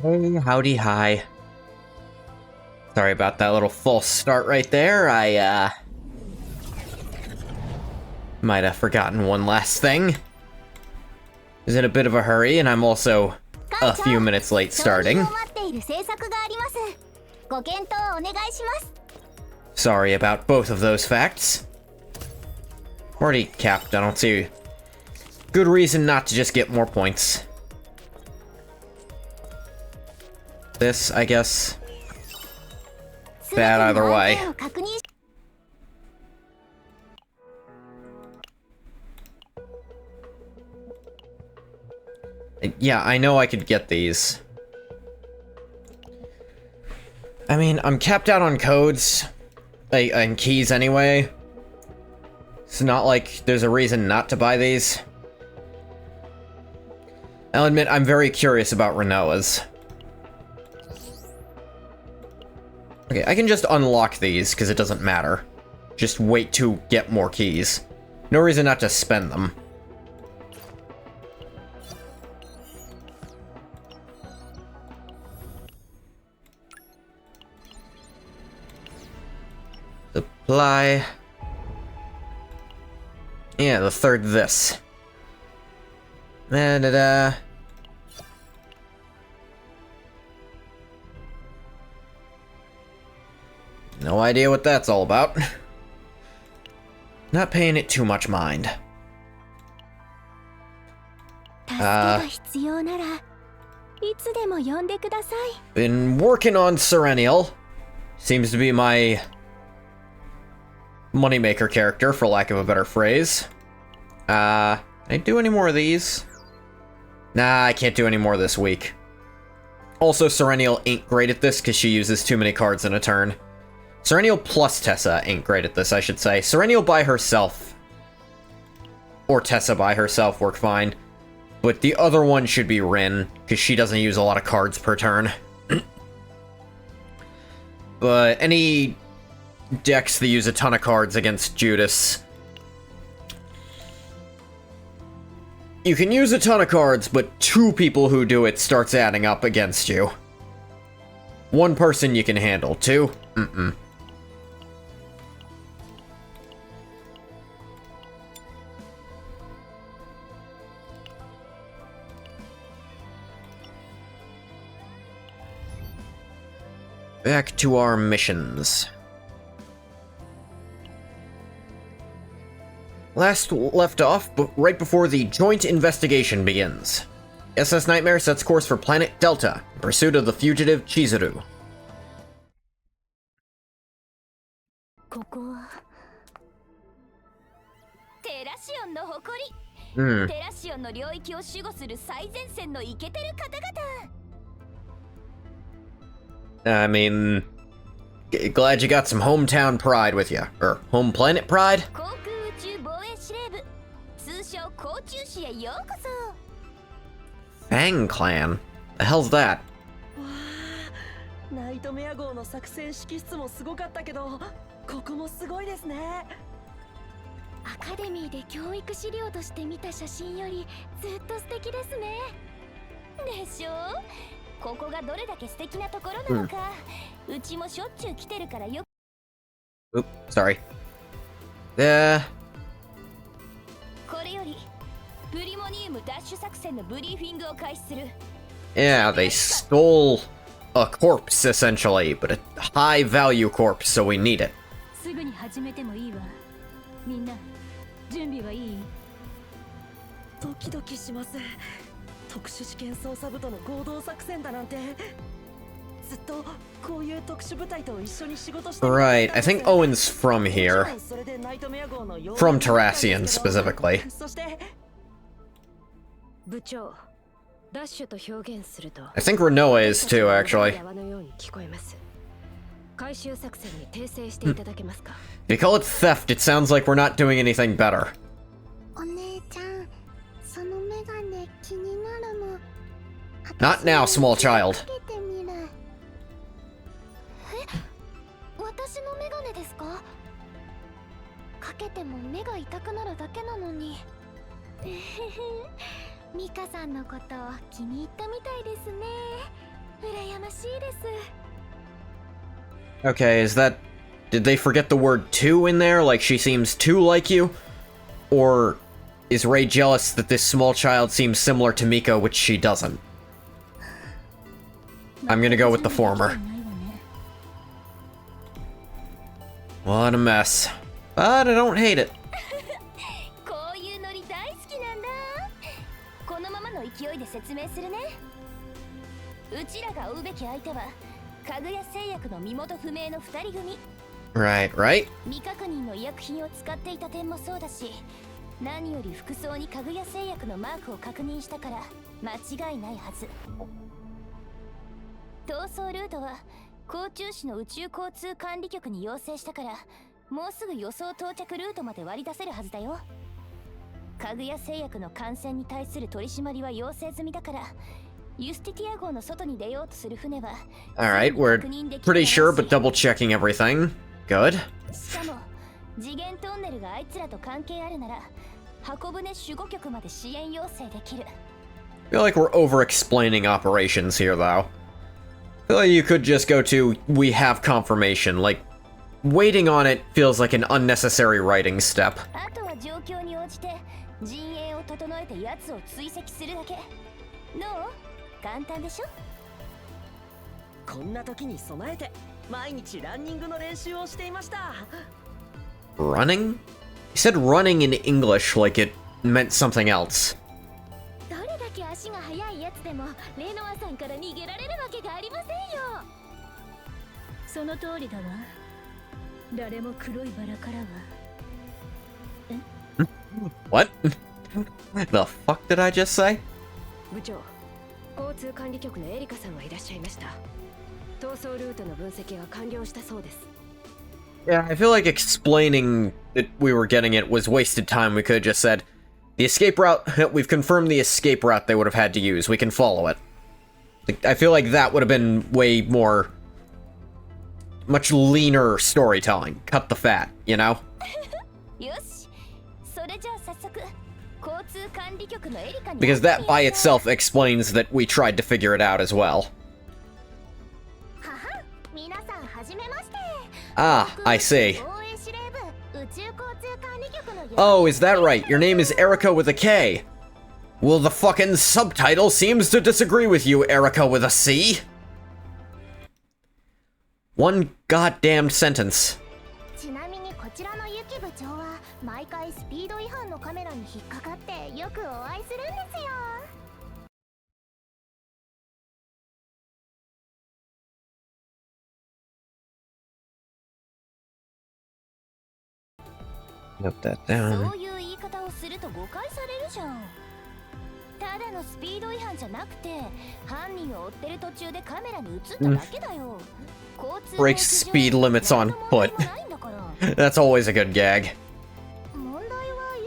Hey, howdy, hi. Sorry about that little false start right there. I might have forgotten one last thing. Was in a bit of a hurry, and I'm also a few minutes late starting. Sorry about both of those facts. Already capped, I don't see good reason not to just get more points. This, I guess, bad either way. Yeah, I know I could get these. I mean, I'm capped out on codes and keys anyway. It's not like there's a reason not to buy these. I'll admit, I'm very curious about Renoa's. Okay, I can just unlock these, because it doesn't matter. Just wait to get more keys. No reason not to spend them. Supply. Yeah, the third this. Da-da-da. No idea what that's all about. Not paying it too much mind. Been working on Serenial. Seems to be my moneymaker character, for lack of a better phrase. Can I do any more of these? Nah, I can't do any more this week. Also, Serenial ain't great at this because she uses too many cards in a turn. Serenial plus Tessa ain't great at this, I should say. Serenial by herself, or Tessa by herself, work fine. But the other one should be Rin, because she doesn't use a lot of cards per turn. But any decks that use a ton of cards against Judas, you can use a ton of cards, but two people who do it starts adding up against you. One person you can handle, two? Mm-mm. Back to our missions. Last left off, right before the joint investigation begins. SS Nightmare sets course for planet Delta, in pursuit of the fugitive Chizuru. I mean, glad you got some hometown pride with you. Or home planet pride? Fang Clan? The hell's that? ナイトメア号の作戦指揮室もすごかったけど、ここもすごいですね。アカデミーで教育資料として見た写真よりずっと素敵ですね。でしょ？ここがどれだけ素敵なところなのか、うちもしょっちゅう来てるからよ。Oop, sorry. これよりプリモニウムダッシュ作戦のブリーフィングを開始する。Yeah, they stole a corpse, essentially, but a high-value corpse, so we need it. すぐに始めてもいいわ。みんな、準備はいい？ドキドキします。特殊試験捜査部との合同作戦だなんて。ずっとこういう特殊部隊と一緒に仕事してる。Right, I think Owen's from here. From Terrassian, specifically. そして部長。ダッシュと表現すると I think Renoa is too, actually. If you call it theft, it sounds like we're not doing anything better. Not now, small child. 私のメガネですか？かけても目が痛くなるだけなのに。ミカさんのことを気に入ったみたいですね。羨ましいです。 Okay, is that... Did they forget the word too in there? Like she seems too like you? Or is Rei jealous that this small child seems similar to Miko, which she doesn't? I'm gonna go with the former. What a mess. But I don't hate it. こういうノリ大好きなんだ。このままの勢いで説明するね。うちらが追うべき相手はかぐや製薬の身元不明の2人組。 Right, right. 未確認の医薬品を使っていた点もそうだし、何より服装にかぐや製薬のマークを確認したから間違いないはず。逃走ルートは甲州市の宇宙交通管理局に要請したから、もうすぐ予想到着ルートまで割り出せるはずだよ。かぐや製薬の感染に対する取り締まりは要請済みだから、ユスティティア号の外に出ようとする船は Alright, we're pretty sure, but double checking everything. Good. しかも次元トンネルがあいつらと関係あるなら箱舟守護局まで支援要請できる。 I feel like we're over-explaining operations here, though. I feel like you could just go to, we have confirmation. Like, waiting on it feels like an unnecessary writing step. あとは状況に応じて陣営を整えて奴を追跡するだけ。どう？簡単でしょ？こんな時に備えて毎日ランニングの練習をしていました。 Running? You said running in English like it meant something else. どれだけ足が速いやつでもレノアさんから逃げられるわけがありませんよ。その通りだわ。誰も黒いバラからは。 What? The fuck did I just say? 部長、交通管理局のエリカさんがいらっしゃいました。逃走ルートの分析は完了したそうです。 Yeah, I feel like explaining that we were getting it was wasted time. We could have just said, the escape route, we've confirmed the escape route they would have had to use. We can follow it. I feel like that would have been way more... much leaner storytelling. Cut the fat, you know? よし、それじゃあ早速交通管理局のエリカに。 Because that by itself explains that we tried to figure it out as well. はは、皆さんはじめまして。 Ah, I see. 防衛司令部宇宙交通管理局の。 Oh, is that right? Your name is Erica with a K. Well, the fucking subtitle seems to disagree with you, Erica with a C. One goddamn sentence. ちなみにこちらのユキ部長は毎回スピード違反のカメラに引っかかってよくお会いするんですよ。 Note that down. そういう言い方をすると誤解されるじゃん。ただのスピード違反じゃなくて犯人を追ってる途中でカメラに映っただけだよ。 Breaks speed limits on foot. That's always a good gag. 問題は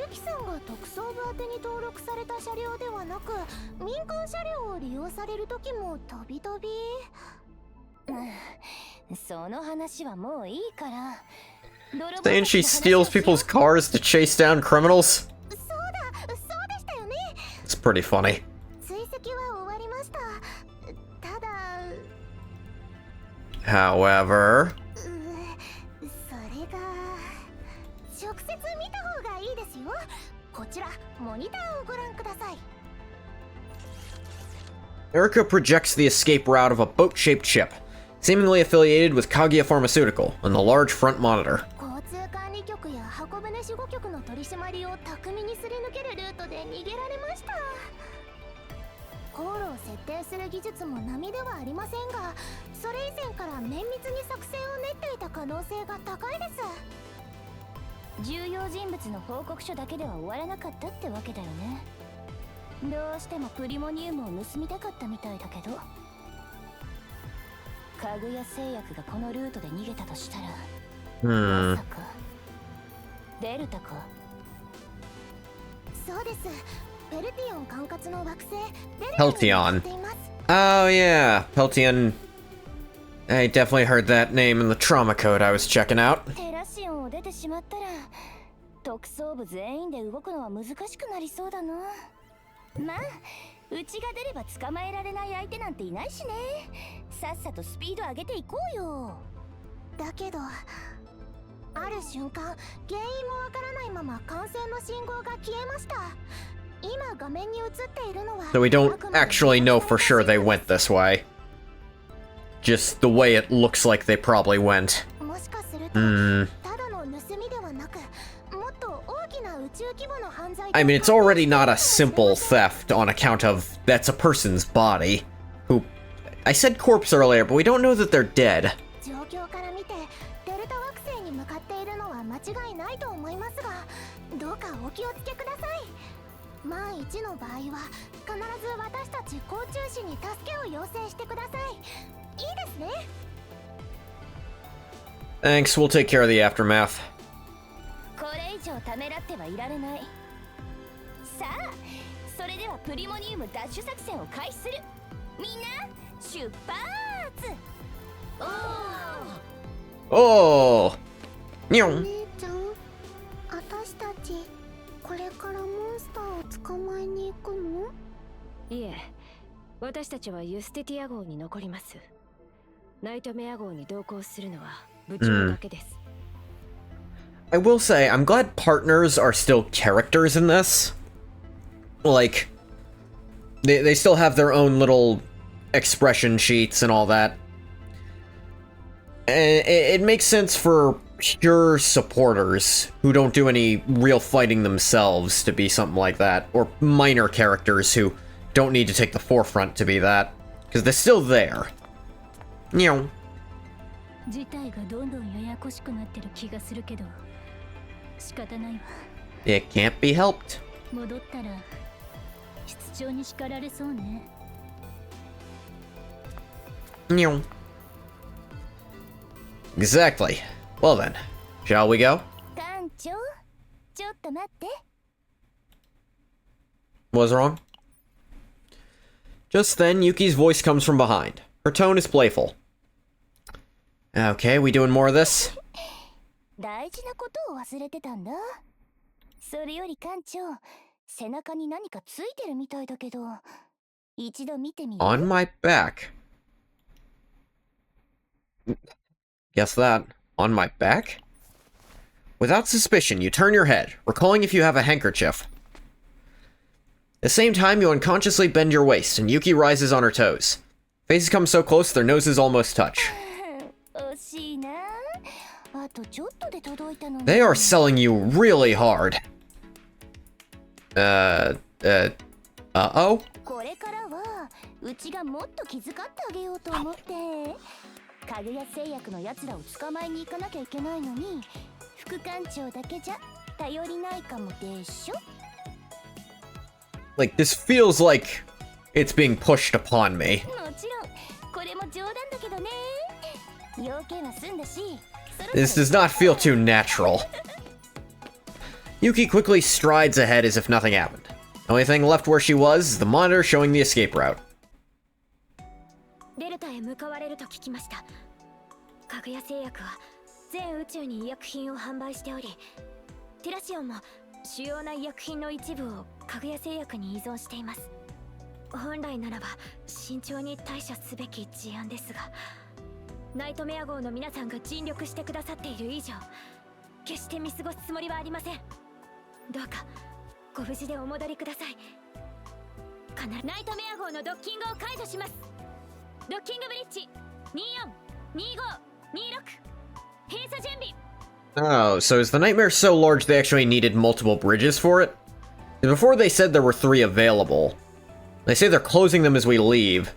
ユキさんが特捜部宛てに登録された車両ではなく民間車両を利用される時もたびたび。その話はもういいから。 Saying she steals people's cars to chase down criminals? そうだ、そうでしたよね。 It's pretty funny. 追跡は終わりました。ただ、 However... それが直接見た方がいいですよ。こちらモニターをご覧ください。 Erica projects the escape route of a boat-shaped ship, seemingly affiliated with Kaguya Pharmaceutical, on the large front monitor. 交通管理局や箱舟守護局の取り締まりを巧みにすり抜けるルートで逃げられました。航路を設定する技術も並ではありませんが、それ以前から綿密に作戦を練っていた可能性が高いです。重要人物の報告書だけでは終わらなかったってわけだよね。どうしてもプリモニウムを盗みたかったみたいだけど、かぐや製薬がこのルートで逃げたとしたら、まさかデルタか。そうです。ペルティオン管轄の惑星デルタに乗っています。 Oh yeah, Peltion. I definitely heard that name in the trauma code I was checking out. テラシオンを出てしまったら特捜部全員で動くのは難しくなりそうだな。まあうちが出れば捕まえられない相手なんていないしね。さっさとスピード上げていこうよ。だけどある瞬間原因もわからないまま管制の信号が消えました。今画面に映っているのは So we don't actually know for sure they went this way. Just the way it looks like they probably went. もしかするとただの盗みではなくもっと大きな宇宙規模の犯罪。 I mean, it's already not a simple theft on account of that's a person's body. Who... I said corpse earlier, but we don't know that they're dead. 状況から見てデルタ惑星に向かっているのは間違いないと思いますが、どうかお気をつけください。万一の場合は必ず私たち甲虫士に助けを要請してください。いいですね。 Thanks, we'll take care of the aftermath. これ以上ためらってはいられない。さあ、それではプリモニウム奪取作戦を開始する。みんな出発。Oh! Meow. 姉ちゃん、私たちこれからモンスターを捕まえに行くの？いえ、私たちはユステティア号に残ります。ナイトメア号に同行するのは部長だけです。I will say, I'm glad partners are still characters in this. Like, they still have their own little expression sheets and all that. And it makes sense for pure supporters who don't do any real fighting themselves to be something like that, or minor characters who don't need to take the forefront to be that, because they're still there. Meow. 事態がどんどんややこしくなってる気がするけど、仕方ないわ。 It can't be helped. 戻ったら室長に叱られそうね。 Meow. Exactly. Well then, shall we go? 艦長、ちょっと待って。 What's wrong? Just then, Yuki's voice comes from behind. Her tone is playful. Okay, we doing more of this? 大事なことを忘れてたんだ。それより艦長、背中に何かついてるみたいだけど、一度見てみる？ On my back. Guess that. On my back? Without suspicion, you turn your head, recalling if you have a handkerchief. At the same time, you unconsciously bend your waist, and Yuki rises on her toes. Faces come so close, their noses almost touch. 惜しいな。あとちょっとで届いたのに。 They are selling you really hard. Uh-oh? これからはうちがもっと気遣ってあげようと思って、かぐや製薬のやつらを捕まえに行かなきゃいけないのに、副艦長だけじゃ頼りないかもでしょ。 Like, this feels like it's being pushed upon me. もちろんこれも冗談だけどね。要件は済んだし。 This does not feel too natural. Yuki quickly strides ahead as if nothing happened. The only thing left where she was is the monitor showing the escape route. デルタへ向かわれると聞きました。かぐや製薬は全宇宙に医薬品を販売しており、テラシオンも主要な医薬品の一部をかぐや製薬に依存しています。本来ならば慎重に対処すべき事案ですが、ナイトメア号の皆さんが尽力してくださっている以上、決して見過ごすつもりはありません。どうかご無事でお戻りください。ナイトメア号のドッキングを解除します。ドッキングブリッジ242526閉鎖準備。 Oh, so is the nightmare so large they actually needed multiple bridges for it? Before they said there were 3 available. They say they're closing them as we leave.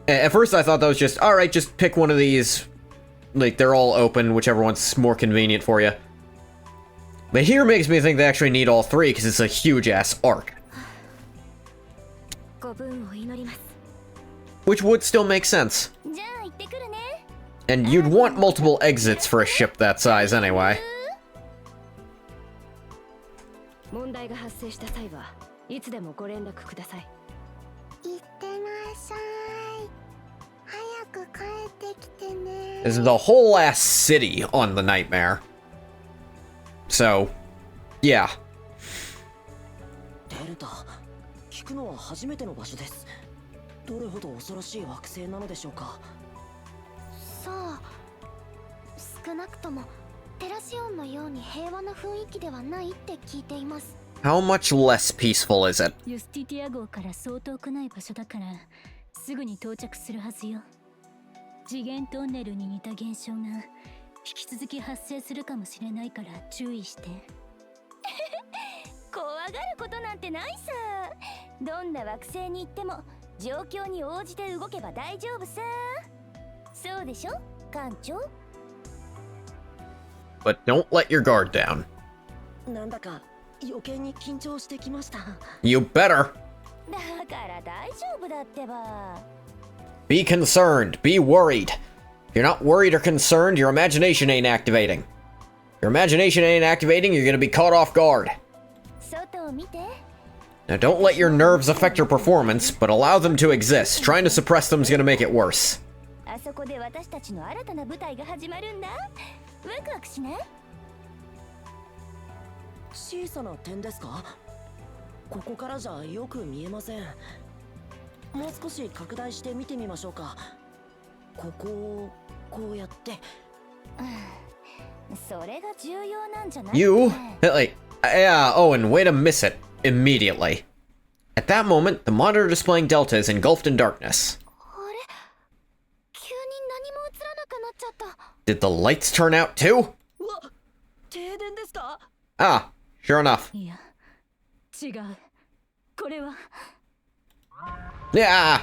At first I thought that was just, alright, just pick one of these. Like, they're all open, whichever one's more convenient for you. But here makes me think they actually need all 3, because it's a huge-ass arc. ご分を祈ります。 Which would still make sense. じゃあ行ってくるね。 And you'd want multiple exits for a ship that size anyway. 問題が発生した際はいつでもご連絡ください。行ってらっしゃい。早く帰ってきてね。 This is the whole ass city on the nightmare. So, yeah. デルタ、聞くのは初めての場所です。どれほど恐ろしい惑星なのでしょうか。そう、少なくともテラシオンのように平和な雰囲気ではないって聞いています。 How much less peaceful is it? ユスティティア号からそう遠くない場所だからすぐに到着するはずよ。次元トンネルに似た現象が引き続き発生するかもしれないから注意して。怖がることなんてないさ。どんな惑星に行っても状況に応じて動けば大丈夫さ。そうでしょ、艦長。 But don't let your guard down. なんだか余計に緊張してきました。You better! だから大丈夫だってば。 Be concerned, be worried. If you're not worried or concerned, your imagination ain't activating. Your imagination ain't activating, you're gonna be caught off guard. 外を見て。 Now don't let your nerves affect your performance, but allow them to exist. Trying to suppress them is gonna make it worse. あそこで私たちの新たな舞台が始まるんだ。ワクワクしない？小さな点ですか？ここからじゃよく見えません。もう少し拡大して見てみましょうか。ここをこうやって。それが重要なんじゃない？ You, like, yeah, oh, and way to miss it immediately. At that moment, the monitor displaying Delta is engulfed in darkness. あれ？急に何も映らなくなっちゃった。 Did the lights turn out too? うわ、停電ですか？ Ah, sure enough. いや違う、これは Yeah!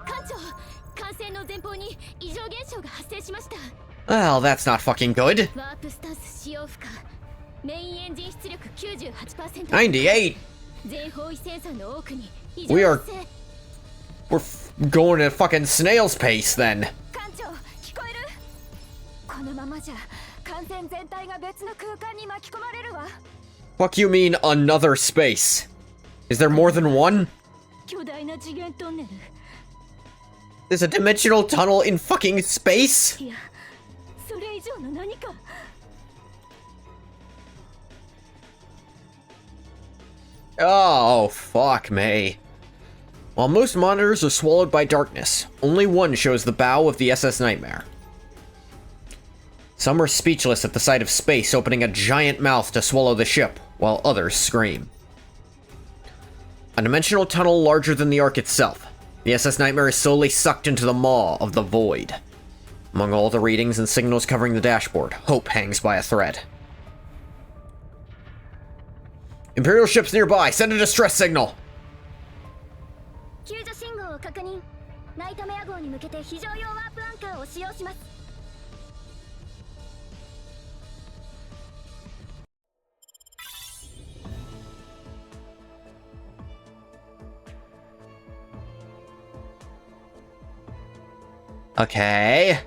艦長、艦船の前方に異常現象が発生しました。 Well, that's not fucking good. ワープスタンス使用不可。メインエンジン出力 98%。 98! 全方位センサーの多くに異常 We are 発生。 We're going at fucking snail's pace then. 艦長、聞こえる？このままじゃ艦船全体が別の空間に巻き込まれるわ。 Fuck you mean another space? Is there more than one? 巨大な次元トンネル。 There's a dimensional tunnel in fucking space? いや、それ以上の何か。 Oh, fuck me. While most monitors are swallowed by darkness, only one shows the bow of the SS Nightmare. Some are speechless at the sight of space opening a giant mouth to swallow the ship, while others scream. A dimensional tunnel larger than the Ark itself, the SS Nightmare is slowly sucked into the maw of the void. Among all the readings and signals covering the dashboard, hope hangs by a thread. Imperial ships nearby, send a distress signal! 救助信号を確認。ナイトメア号に向けて非常用ワープアンカーを使用します。 Okay.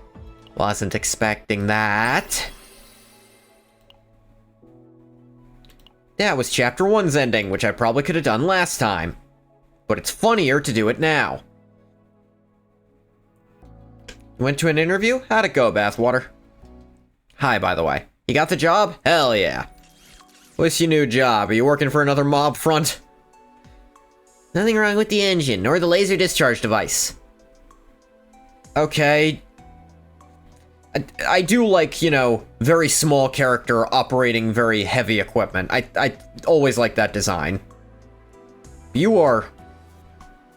Wasn't expecting that. That was Chapter 1's ending, which I probably could have done last time. But it's funnier to do it now. You went to an interview? How'd it go, Bathwater? Hi, by the way. You got the job? Hell yeah. What's your new job? Are you working for another mob front? Nothing wrong with the engine, nor the laser discharge device. Okay. I do like, you know, very small character operating very heavy equipment. I always like that design. You are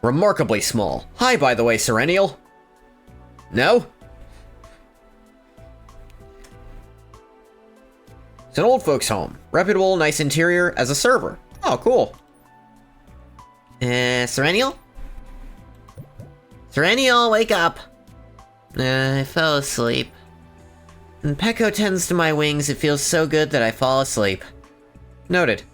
remarkably small. Hi, by the way, Serenial. No? It's an old folks' home. Reputable, nice interior, as a server. Oh, cool. Serenial? Serenial, wake up! I fell asleep. When Pecco tends to my wings, it feels so good that I fall asleep. Noted.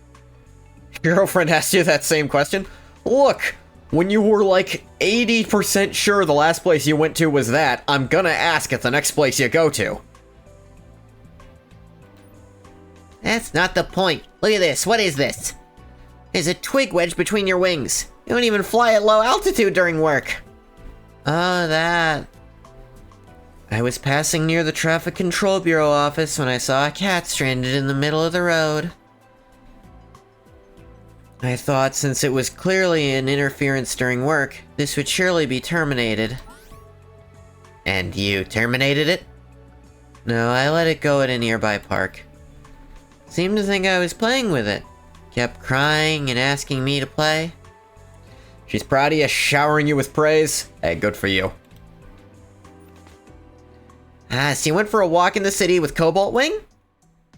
Your girlfriend asked you that same question? Look, when you were like 80% sure the last place you went to was that, I'm gonna ask at the next place you go to. That's not the point. Look at this. What is this? There's a twig wedged between your wings. You don't even fly at low altitude during work. Oh, that. I was passing near the Traffic Control Bureau office when I saw a cat stranded in the middle of the road. I thought since it was clearly an interference during work, this would surely be terminated. And you terminated it? No, I let it go at a nearby park. Seemed to think I was playing with it. Kept crying and asking me to play. She's proud of you, showering you with praise. Hey, good for you. So you went for a walk in the city with Cobalt Wing?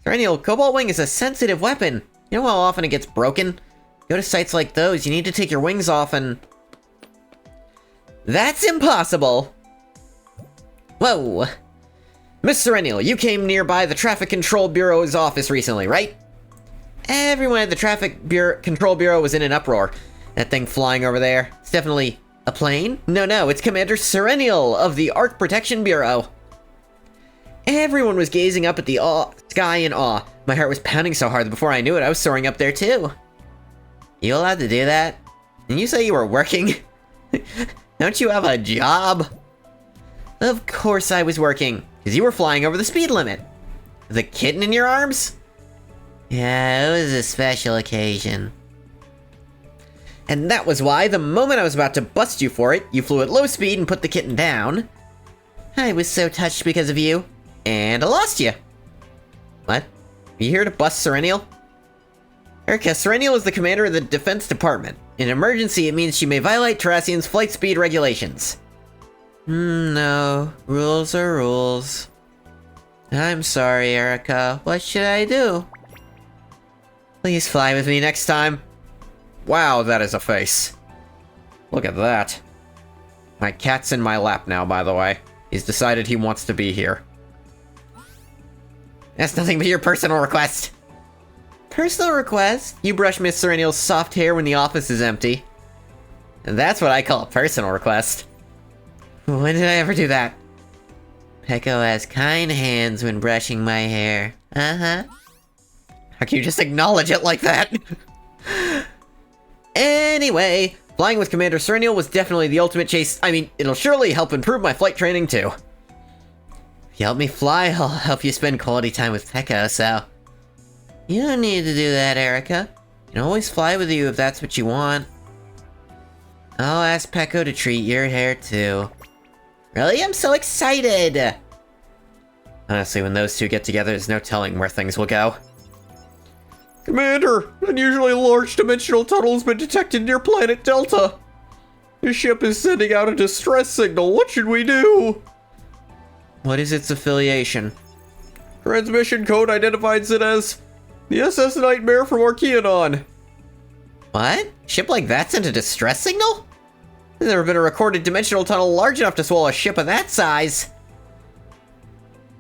Serenial, Cobalt Wing is a sensitive weapon. You know how often it gets broken? Go to sites like those, you need to take your wings off and... That's impossible! Whoa! Miss Serenial, you came nearby the Traffic Control Bureau's office recently, right? Everyone at the Control Bureau was in an uproar. That thing flying over there, it's definitely a plane? No, it's Commander Serenial of the Arc Protection Bureau. Everyone was gazing up at the sky in awe. My heart was pounding so hard that before I knew it, I was soaring up there too. You allowed to do that? And you say you were working? Don't you have a job? Of course I was working, because you were flying over the speed limit. With a kitten in your arms? Yeah, it was a special occasion. And that was why, the moment I was about to bust you for it, you flew at low speed and put the kitten down. I was so touched because of you. And I lost you. What? Are you here to bust Serenial? Erica, Serenial is the commander of the Defense Department. In an emergency, it means she may violate Terrassian's flight speed regulations. No. Rules are rules. I'm sorry, Erica. What should I do? Please fly with me next time. Wow, that is a face. Look at that. My cat's in my lap now, by the way. He's decided he wants to be here. That's nothing but your personal request. Personal request? You brush Miss Serenial's soft hair when the office is empty. And that's what I call a personal request. When did I ever do that? Pecco has kind hands when brushing my hair. Uh-huh. How can you just acknowledge it like that? Anyway, flying with Commander Serenial was definitely the ultimate chase. I mean, it'll surely help improve my flight training too. If you help me fly, I'll help you spend quality time with Pecco, so... You don't need to do that, Erica. I can always fly with you if that's what you want. I'll ask Pecco to treat your hair too. Really? I'm so excited! Honestly, when those two get together, there's no telling where things will go. Commander, an unusually large dimensional tunnel has been detected near planet Delta. The ship is sending out a distress signal. What should we do? What is its affiliation? Transmission code identifies it as the SS Nightmare from Archeodon. What? Ship like that sent a distress signal? There's never been a recorded dimensional tunnel large enough to swallow a ship of that size.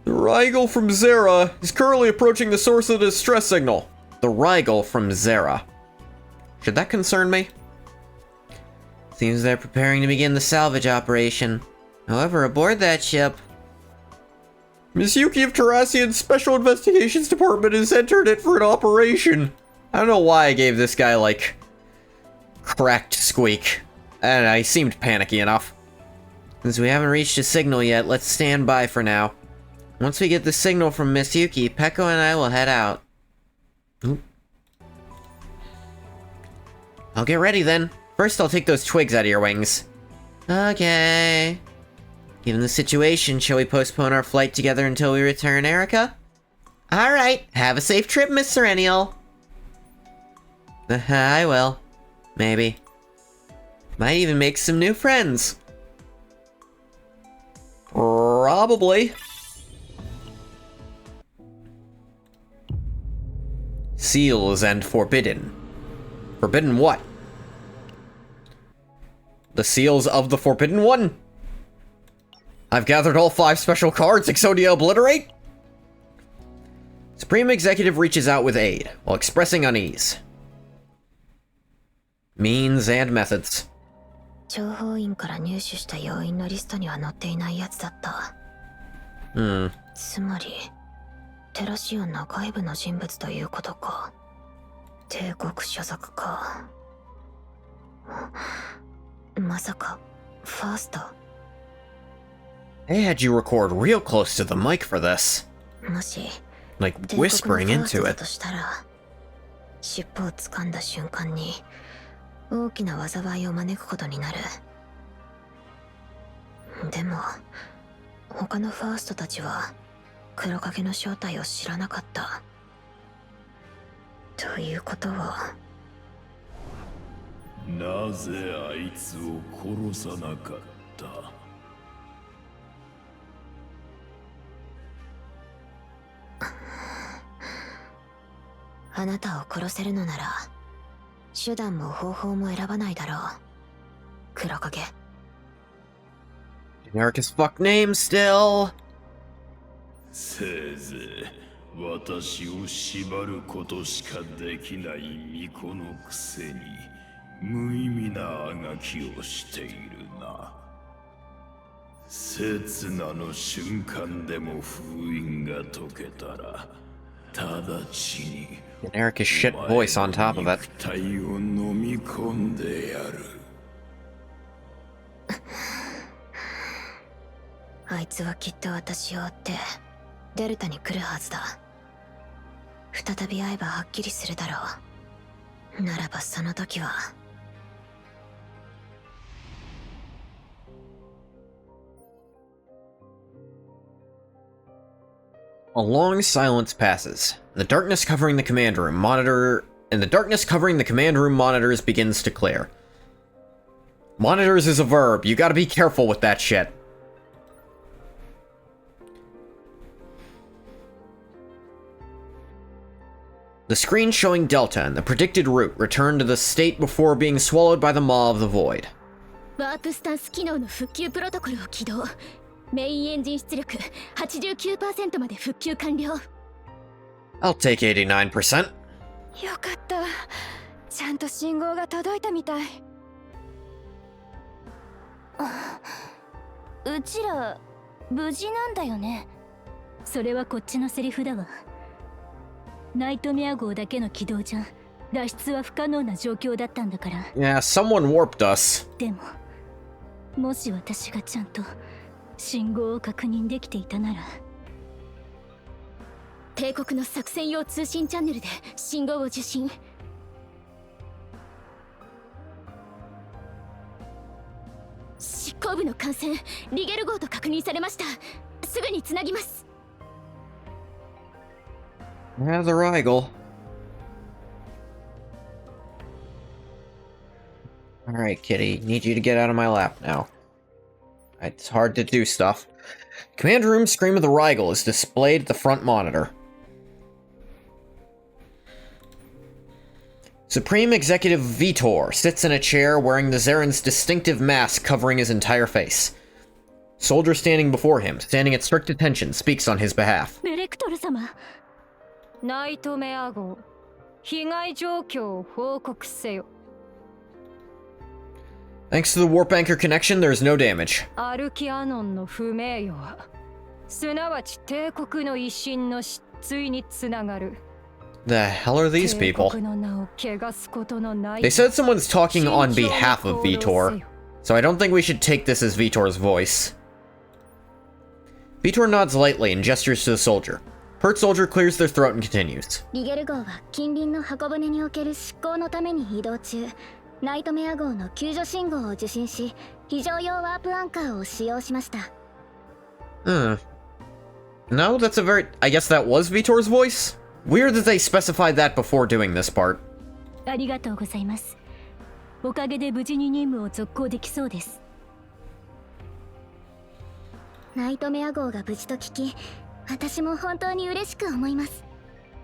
The Rigel from Zera is currently approaching the source of the distress signal. The Rigel from Zera. Should that concern me? Seems they're preparing to begin the salvage operation. However, aboard that ship... Miss Yuki of Terrassian's Special Investigations Department has entered it for an operation. I don't know why I gave this guy, like, cracked squeak. And I seemed panicky enough. Since we haven't reached a signal yet, let's stand by for now. Once we get the signal from Miss Yuki, Pecco and I will head out. Oop. I'll get ready then. First, I'll take those twigs out of your wings. Okay. Given the situation, shall we postpone our flight together until we return, Erica? Alright, have a safe trip, Miss Serenial. I will. Maybe. Might even make some new friends. Probably. Seals and forbidden. Forbidden what? The seals of the Forbidden One? I've gathered all 5 special cards, Exodia Obliterate! Supreme Executive reaches out with aid, while expressing unease. Means and methods. 諜報員から入手した要員のリストには載っていないやつだった。つまり、テラシオンの外部の人物ということか。帝国所属か。まさか、ファースト。They had you record real close to the mic for this. もし、 Like whispering into it. としたら、尻尾を掴んだ瞬間に大きな災いを招くことになる。でも他のファーストたちは黒影の正体を知らなかった。ということは、なぜあいつを殺さなかった？あなたを殺せるのなら手段も方法も選ばないだろう、黒影。Generic as fuck name still. せいぜい私を縛ることしかできない巫女のくせに無意味なあがきをしているな。刹那の瞬間でも封印が解けたら直ちに Generic as shit voice on top of it. 肉体を飲み込んでやる。あいつはきっと私を追ってデルタに来るはずだ。再び会えばはっきりするだろう。ならばその時は。A long silence passes. The darkness covering the command room monitors begins to clear. Monitors is a verb. You gotta be careful with that shit. The screen showing Delta and the predicted route return to the state before being swallowed by the maw of the void. ワープスタンス機能の復旧プロトコルを起動。メインエンジン出力 89% まで復旧完了。 I'll take 89%. よかった。ちゃんと信号が届いたみたい。うちら無事なんだよね。それはこっちのセリフだわ。ナイトメア号だけの起動じゃ脱出は不可能な状況だったんだから。 Yeah, someone warped us. でももし私がちゃんと信号を確認できていたなら。帝国の作戦用通信チャンネルで信号を受信。執行部の艦船リゲル号と確認されました。すぐにつなぎます。 Yeah, the Rigel. Alright, kitty. Need you to get out of my lap now. It's hard to do stuff. Command room screen of the Rigel is displayed at the front monitor. Supreme Executive Vitor sits in a chair wearing the Zaren's distinctive mask covering his entire face. Soldier standing before him, standing at strict attention, speaks on his behalf. ベレクトル様。ナイトメア号、被害状況を報告せよ。Thanks to the warp anchor connection, there is no damage. アルキアノンの不名誉は、すなわち帝国の威信の失墜につながる。The hell are these people? 帝国の名を汚すことのない。 They said someone's talking on behalf of Vitor, so I don't think we should take this as Vitor's voice. Vitor nods lightly and gestures to the soldier. Hurt soldier clears their throat and continues. リゲル号は近隣の箱舟における執行のために移動中。ナイトメア号の救助信号を受信し、非常用ワープアンカーを使用しました。No, that's a very... I guess that was Vitor's voice? Weird that they specified that before doing this part. ありがとうございます。おかげで無事に任務を続行できそうです。ナイトメア号が無事と聞き、私も本当に嬉しく思います。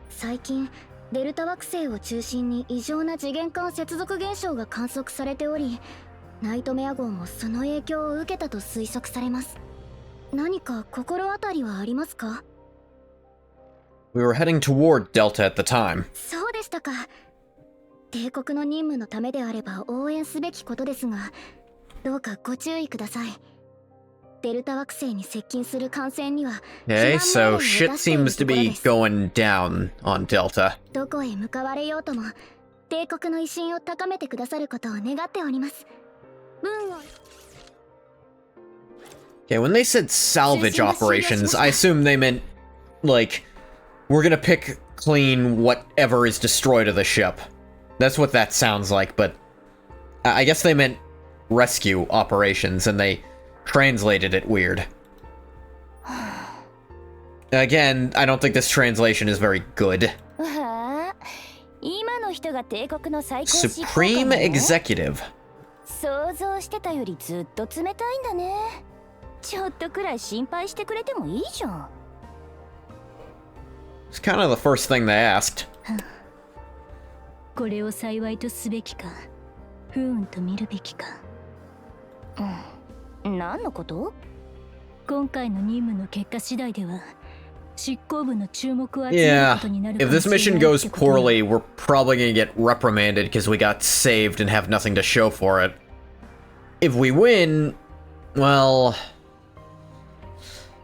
最近デルタ惑星を中心に異常な次元間接続現象が観測されており、ナイトメア号もその影響を受けたと推測されます。何か心当たりはありますか？ We were heading toward Delta at the time. そうでしたか。帝国の任務のためであれば応援すべきことですが、どうかご注意ください。デルタ惑星に接近する艦船には Okay, so shit seems to be going down on Delta. どこへ向かわれようとも帝国の威信を高めてくださることを願っております。Okay, when they said salvage operations, I assume they meant, like, we're gonna pick clean whatever is destroyed of the ship. That's what that sounds like, but I guess they meant rescue operations, and they translated it weird. Again, I don't think this translation is very good. わあ、今の人が帝国の最高執行官 Supreme なの？ Executive. 想像してたよりずっと冷たいんだね。ちょっとくらい心配してくれてもいいじゃん。It's kind of the first thing they asked. これを幸いとすべきか、不運と見るべきか。何のこと？今回の任務の結果次第では、執行部の注目を集める Yeah, ことになる if かも this しれない mission って goes ことよ。 poorly, we're probably gonna get reprimanded because we got saved and have nothing to show for it. If we win, well...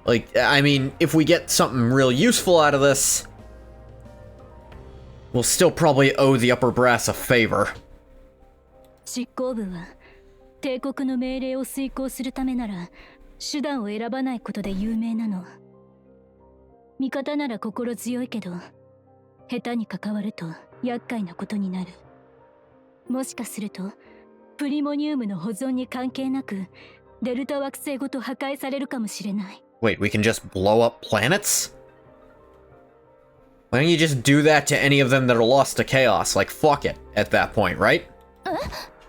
Like, I mean, if we get something real useful out of this, we'll still probably owe the upper brass a favor. 執行部は帝国の命令を遂行するためなら手段を選ばないことで有名なの。味方なら心強いけど下手に関わると厄介なことになる。もしかするとプリモニウムの保存に関係なくデルタ惑星ごと破壊されるかもしれない。 Wait, we can just blow up planets? Why don't you just do that to any of them that are lost to chaos? Like, fuck it at that point, right?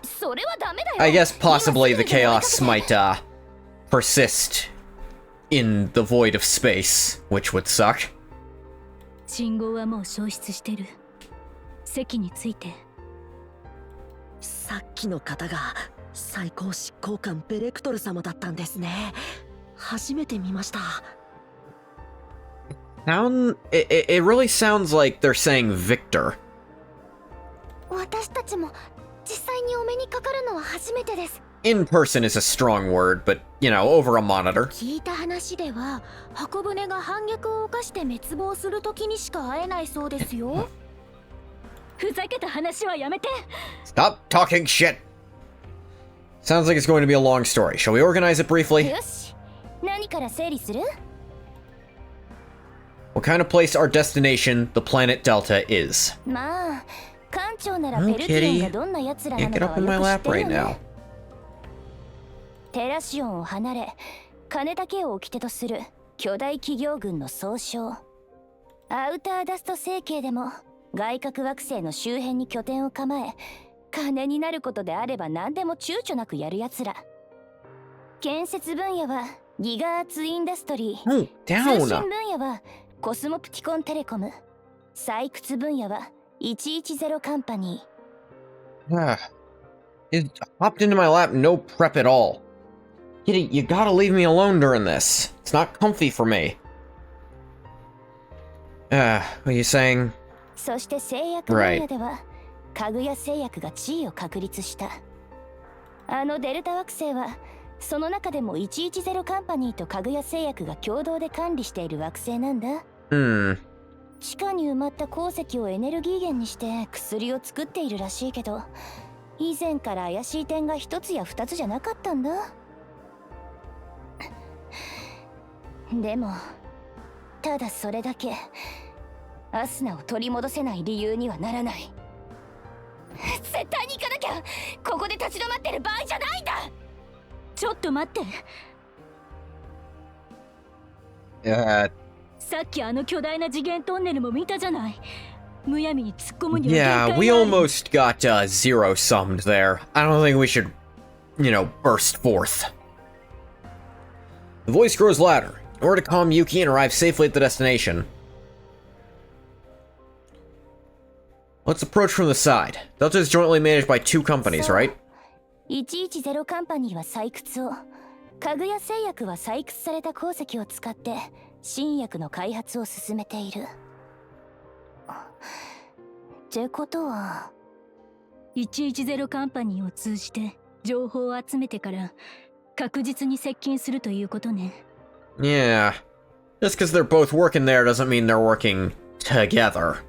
それはダメだよ。 I guess possibly the 今す chaos ぐに追いかけて。 might persist in the void of space, which would suck. 信号はもう消失してる。席について。さっきの方が最高執行官ベレクトル様だったんですね。初めて見ました。It really sounds like they're saying Victor. 私たちも実際にお目にかかるのは初めてです。 In person is a strong word, but, you know, over a monitor. 聞いた話では箱舟が反逆を犯して滅亡する時にしか会えないそうですよ。ふざけた話はやめて。 Stop talking shit! Sounds like it's going to be a long story. Shall we organize it briefly? よし、何から整理する？ What kind of place our destination, the planet Delta, is? まあ、艦長なら Oh, ペルティオンがどんな奴らな Can't の get か up は in my よく知 lap ってる right よね。 now. テラシオンを離れ、金だけを掟とする巨大企業群の総称。アウターダスト星系でも外角惑星の周辺に拠点を構え、金になることであれば何でも躊躇なくやる奴ら。建設分野はギガアーツインダストリー、 Oh, 通 down! 信分野はコスモプティコンテレコム、採掘分野は110カンパニー。 It hopped into my lap, no prep at all. Kitty, you gotta leave me alone during this. It's not comfy for me. What are you saying? そして製薬分野では、かぐや製薬が地位を確立した。あのデルタ惑星はその中でも110カンパニーとかぐや製薬が共同で管理している惑星なんだ。地下に埋まった鉱石をエネルギー源にして薬を作っているらしいけど、以前から怪しい点が一つや二つじゃなかったんだ。でもただそれだけアスナを取り戻せない理由にはならない。絶対に行かなきゃ。ここで立ち止まってる場合じゃないんだ。ちょっと待って。 さっきあの巨大な次元トンネルも見たじゃない。むやみに突っ込むには限界 Yeah, がある。 we almost got zero summed there. I don't think we should, you know, burst forth. The voice grows louder. In order to calm Yuki and arrive safely at the destination, let's approach from the side. Delta is jointly managed by two companies, right? 110カンパニーは採掘を、かぐや製薬は採掘された鉱石を使って新薬の開発を進めている。ってことは110カンパニーを通じて情報を集めてから確実に接近するということね。 Yeah. Just because they're both working there doesn't mean they're working together.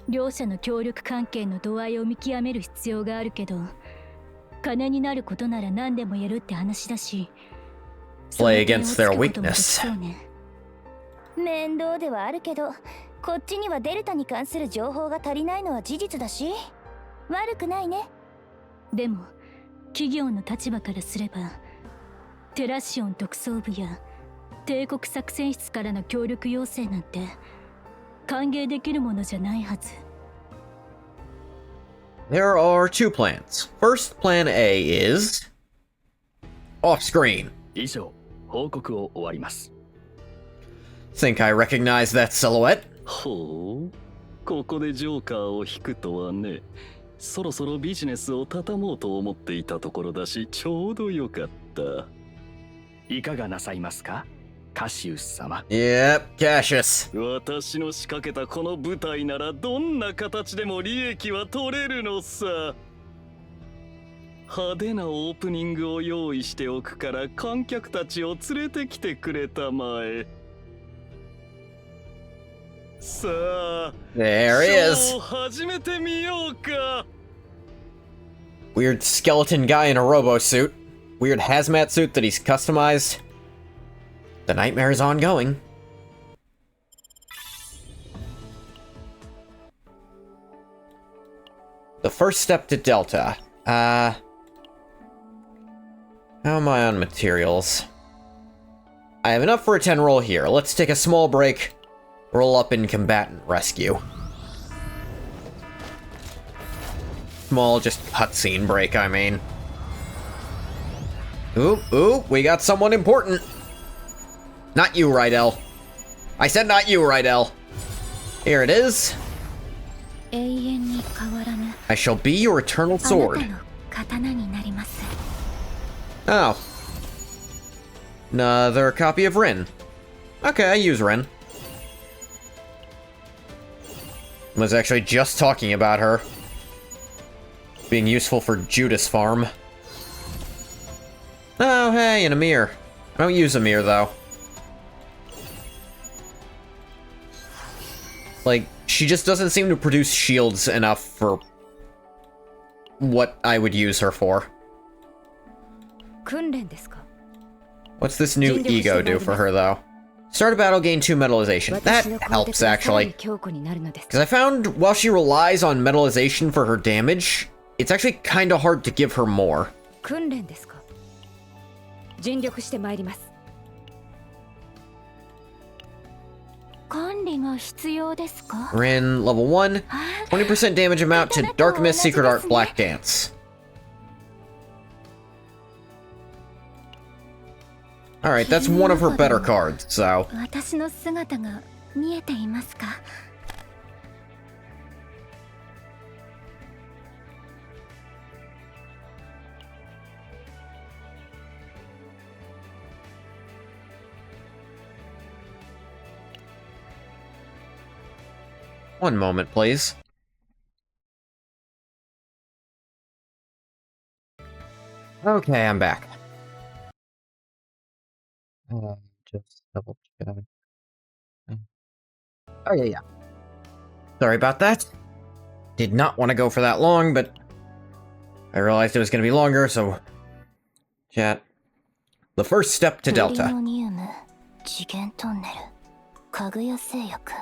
両者の協力関係の度合いを見極める必要があるけど、金になることなら何でもやるって話だし、 Play against their その点をつくこともでき weakness. そうね。面倒ではあるけど、こっちにはデルタに関する情報が足りないのは事実だし、悪くないね。でも企業の立場からすれば、テラシオン特捜部や帝国作戦室からの協力要請なんて歓迎できるものじゃないはず。 There are two plans. First, plan A is off screen. 以上、報告を終わります。 Think I recognize that silhouette? ほう、ここでジョーカーを引くとはね。そろそろビジネスを畳もうと思っていたところだし、ちょうどよかった。いかがなさいますか、カシウス様。 Yep, Cassius. 私の仕掛けたこの舞台ならどんな形でも利益は取れるのさ。派手なオープニングを用意しておくから観客たちを連れてきてくれたまえ。さあ、 There he is. ショーを始めてみようか。 Weird skeleton guy in a robo suit. Weird hazmat suit that he's customized. The nightmare is ongoing. The first step to Delta. How am I on materials? I have enough for a 10 roll here. Let's take a small break. Roll up in combatant rescue. Small, just cutscene break, I mean. Ooh, we got someone important. Not you, Rydell. I said not you, Rydell. Here it is. 永遠に変わらぬ I shall be your eternal あなた sword. の刀になります。 Oh. Another copy of Rin. Okay, I use Rin. Was actually just talking about her. Being useful for Judas Farm. Oh, hey, and a mirror. I don't use a mirror, though. Like, she just doesn't seem to produce shields enough for what I would use her for. 訓練ですか。 What's this new ego do for her, though? Start a battle, gain 2 metallization. That helps, actually. Because I found while she relies on metallization for her damage, it's actually kind of hard to give her more. 訓練ですか。尽力してまいります。管理が必要ですか。 Rin, level 1, 20% damage amount to Dark Mist Secret Art Black Dance. Alright, that's one of her better cards, so... 私の姿が見えていますか。 One moment, please. Okay, I'm back. Just double check. Oh, yeah. Sorry about that. Did not want to go for that long, but I realized it was going to be longer, so... Chat. The first step to Delta. プリノニウム、次元トンネル、かぐや製薬。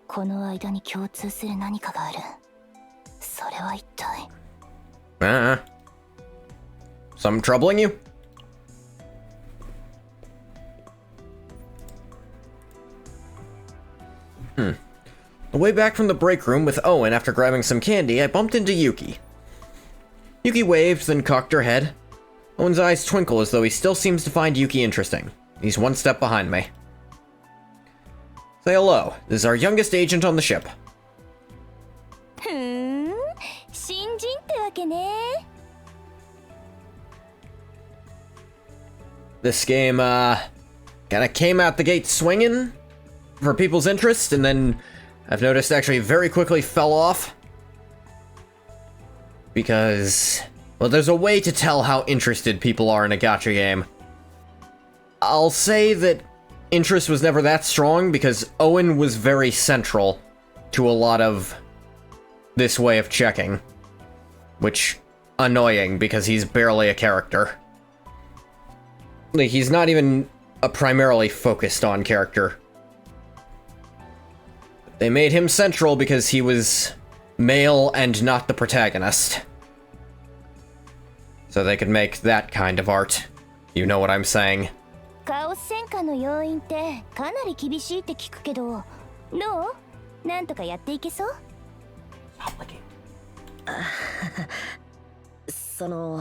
この間に共通する何かがある。それは一体。Some troubling you? The way back from the break room with Owen after grabbing some candy, I bumped into Yuki. Yuki waved, then cocked her head. Owen's eyes twinkle as though he still seems to find Yuki interesting. He's one step behind me. Say hello. This is our youngest agent on the ship. ふーん、新人ってわけね。This game, kinda came out the gate swinging for people's interest, and then I've noticed actually very quickly fell off. Because, well, there's a way to tell how interested people are in a gacha game. I'll say that interest was never that strong because Owen was very central to a lot of this way of checking. Which, annoying because he's barely a character. Like, he's not even a primarily focused on character. They made him central because he was male and not the protagonist. So they could make that kind of art. You know what I'm saying. カオス戦火の要因ってかなり厳しいって聞くけど、どう？なんとかやっていけそう？その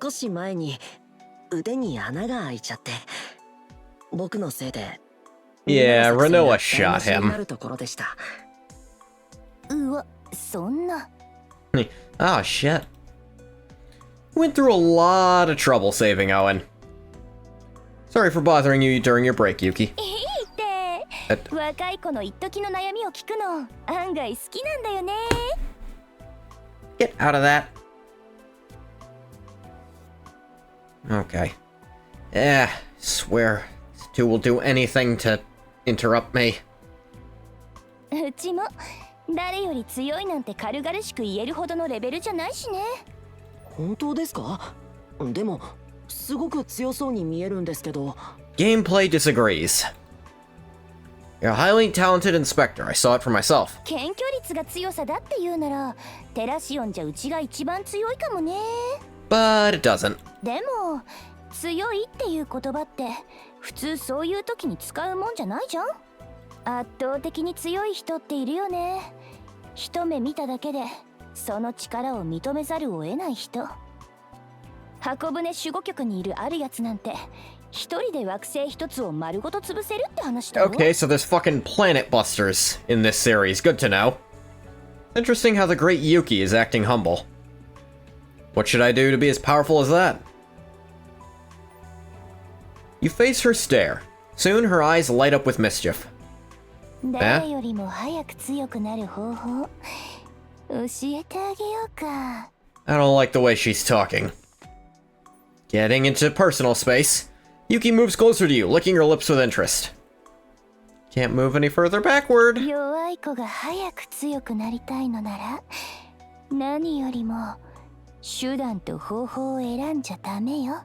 少し前に腕に穴が開いちゃって、僕のせいで Yeah, Renoa shot に him. なるところでした。うわ、そんな。Oh, shit. Went through a lot of trouble saving Owen. Sorry for bothering you during your break, Yuki. いいって。若い子の一時の悩みを聞くの案外好きなんだよね。Get out of that. Okay. Swear, these two will do anything to interrupt me. うちも誰より強いなんて軽々しく言えるほどのレベルじゃないしね。本当ですか？でもすごく強そうに見えるんですけど。Gameplay disagrees. You're a highly talented inspector. I saw it for myself. 検挙率が強さだって言うなら、テラシオンじゃうちが一番強いかもね。But it doesn't. でも強いっていう言葉って普通そういう時に使うもんじゃないじゃん。圧倒的に強い人っているよね。一目見ただけでその力を認めざるを得ない人。箱舟守護局にいるあるやつなんて一人で惑星一つを丸ごと潰せるって話だよ。 Okay, so there's fucking planet busters in this series. Good to know. Interesting how the great Yuki is acting humble. What should I do to be as powerful as that? You face her stare. Soon her eyes light up with mischief. 誰よりも早く強くなる方法教えてあげようか。 I don't like the way she's talking. Getting into personal space, Yuki moves closer to you, licking her lips with interest. Can't move any further backward. 弱い子が早く強くなりたいのなら何よりも手段と方法を選んじゃダメよ。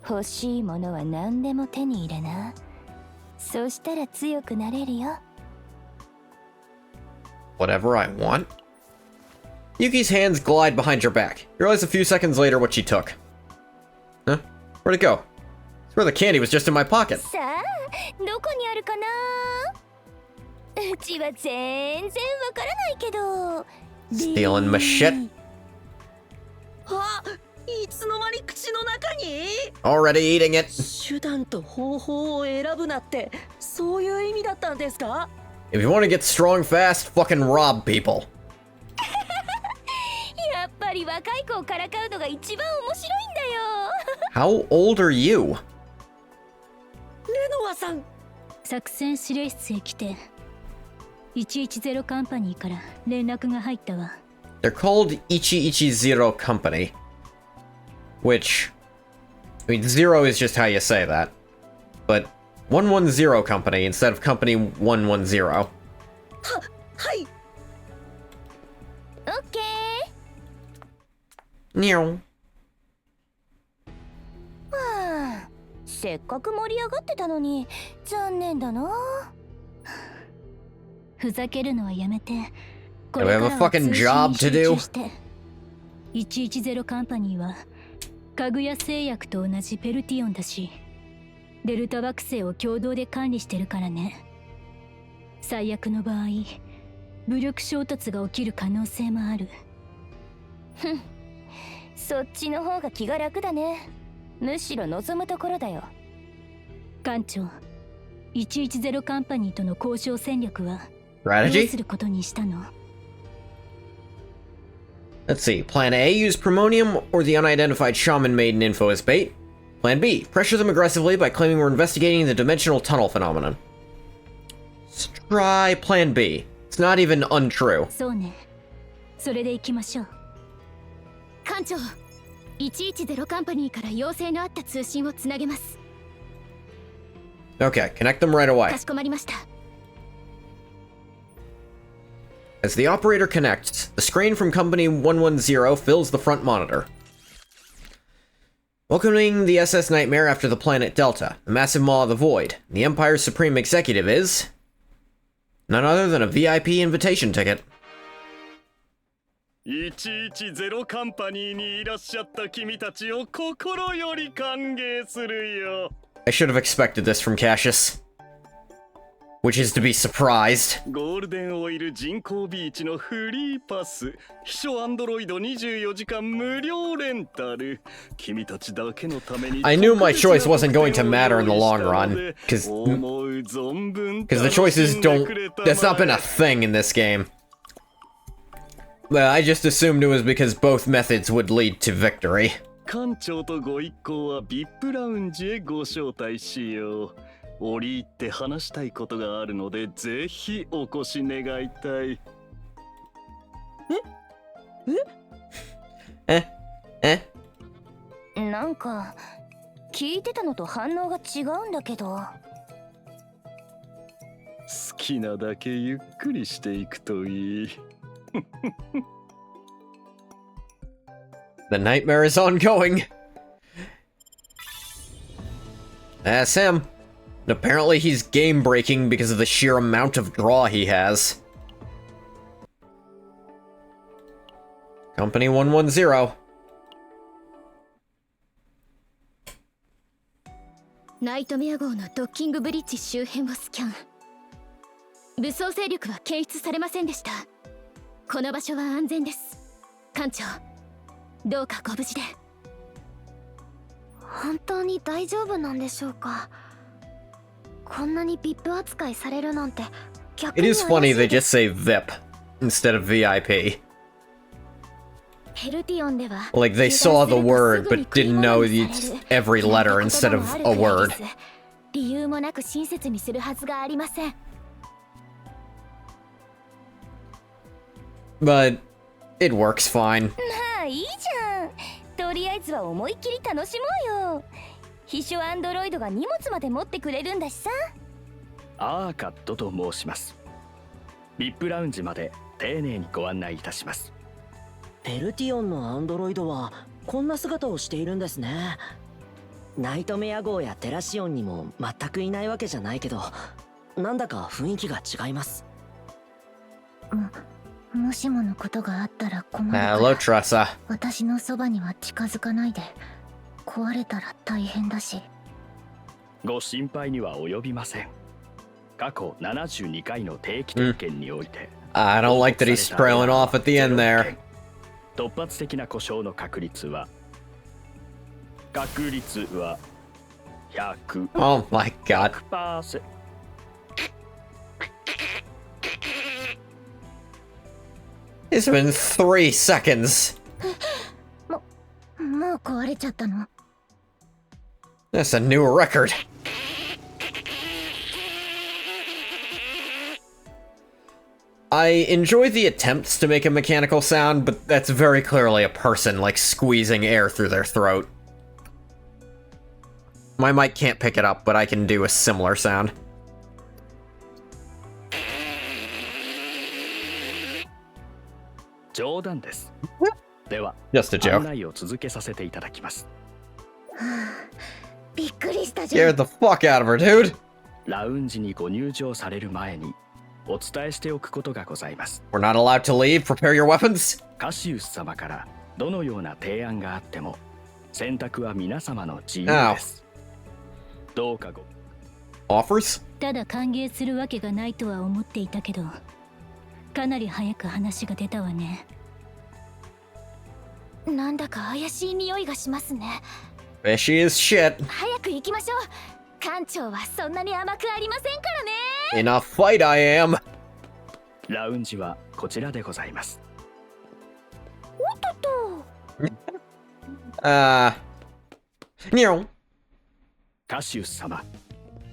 欲しいものは何でも手に入れな。そしたら強くなれるよ。 Whatever I want? Yuki's hands glide behind your back. You realize a few seconds later what she took. Huh? Where'd it go? I swear the candy was just in my pocket. さあどこにあるかな。うちは全然わからないけど。 Stealing my shit. あ、いつの間に口の中に？ Already eating it. 手段と方法を選ぶなってそういう意味だったんですか？ If you want to get strong fast, fucking rob people. やっぱり若い子をからかうのが一番面白いんだよ。 How old are you? レノアさん。作戦指令室へ来て110カンパニーから連絡が入ったわ。 They're called Ichi-Ichi-Zero Company. Which, I mean, zero is just how you say that. But 110 Company instead of Company 110. はい。オッケー。 Meow. はあ、せっかく盛り上がってたのに残念だな。ふざけるのはやめて。 Do we have a fucking job to do? 110カンパニーはかぐや製薬と同じペルティオンだし、デルタ惑星を共同で管理してるからね。最悪の場合、武力衝突が起きる可能性もある。ふん、そっちの方が気が楽だね。むしろ望むところだよ。艦長、110カンパニーとの交渉戦略はどう Strategy? することにしたの？ Let's see. Plan A, use Primonium or the unidentified shaman maiden info as bait. Plan B, pressure them aggressively by claiming we're investigating the dimensional tunnel phenomenon. Let's try Plan B. It's not even untrue. そうね。それで行きましょう。艦長、110カンパニーから要請のあった通信をつなげます。 Okay, connect them right away. かしこまりました。 As the operator connects, the screen from Company 110 fills the front monitor. Welcoming the SS Nightmare after the planet Delta, the massive maw of the void. The Empire's supreme executive is none other than a VIP invitation ticket. 110カンパニーにいらっしゃった君たちを心より歓迎するよ。I should have expected this from Cassius. Which is to be surprised. ゴールデンオイル人工ビーチのフリーパス、秘書アンドロイド24時間無料レンタル。君たちだけのために I knew my choice wasn't going to matter in the long run, because the choices don't. That's not been a thing in this game. But I just assumed it was because both methods would lead to victory. 館長とご一行は VIP ラウンジへご招待しよう。折り入って話したいことがあるので、ぜひお越し願いたい。なんか聞いてたのと反応が違うんだけど。好きなだけゆっくりしていくといい。The nightmare is ongoing. That's him. And apparently he's game breaking because of the sheer amount of draw he has. Company 110. ナイトメア号のドッキングブリッジ周辺をスキャン。武装勢力は検出されませんでした。この場所は安全です。艦長、どうかご無事で。本当に大丈夫なんでしょうか。こんなに VIP 扱いされるなんて逆 It に is 怪しい funny で they just す。 say VIP instead of VIP. ヘルティオンでは Like they saw the word but didn't know every letter instead of a word. 理由もなく親切にするはずがありません。 But it works fine. まあいいじゃん。とりあえずは思いっきり楽しもうよ。秘書アンドロイドが荷物まで持ってくれるんだしさ。アーカットと申します。VIP ラウンジまで丁寧にご案内いたします。ペルティオンのアンドロイドはこんな姿をしているんですね。ナイトメア号やテラシオンにも全くいないわけじゃないけど、なんだか雰囲気が違います。もしものことがあったら困るか Hello, ら Tressa. 私のそばには近づかないで。壊れたら大変だし。ご心配には及びません。過去72回の定期点検において、I don't like that he's trailing off at the end there. 突発的な故障の確率は100%。 Oh my god. 100%。 It's been 3 seconds. もう壊れちゃったの。 That's a new record. I enjoy the attempts to make a mechanical sound, but that's very clearly a person, like, squeezing air through their throat. My mic can't pick it up, but I can do a similar sound. 冗談です。では、 Just a 案 joke. 内を続けさせていただきます。びっくりしたじゃ Scared ん。 the fuck out of her, dude. ラウンジにご入場される前にお伝えしておくことがございます。 We're not allowed to leave. Prepare your weapons. カシウス様からどのような提案があっても選択は皆様の自由です。どうかご Offers? ただ歓迎するわけがないとは思っていたけど、かなり早く話が出たわね。なんだか怪しい匂いがしますね。 Fishy as shit. 早く行きましょう。艦長はそんなに甘くありませんからね。 In a fight I am. ラウンジはこちらでございます。おっとっと。Meow. カシウス様、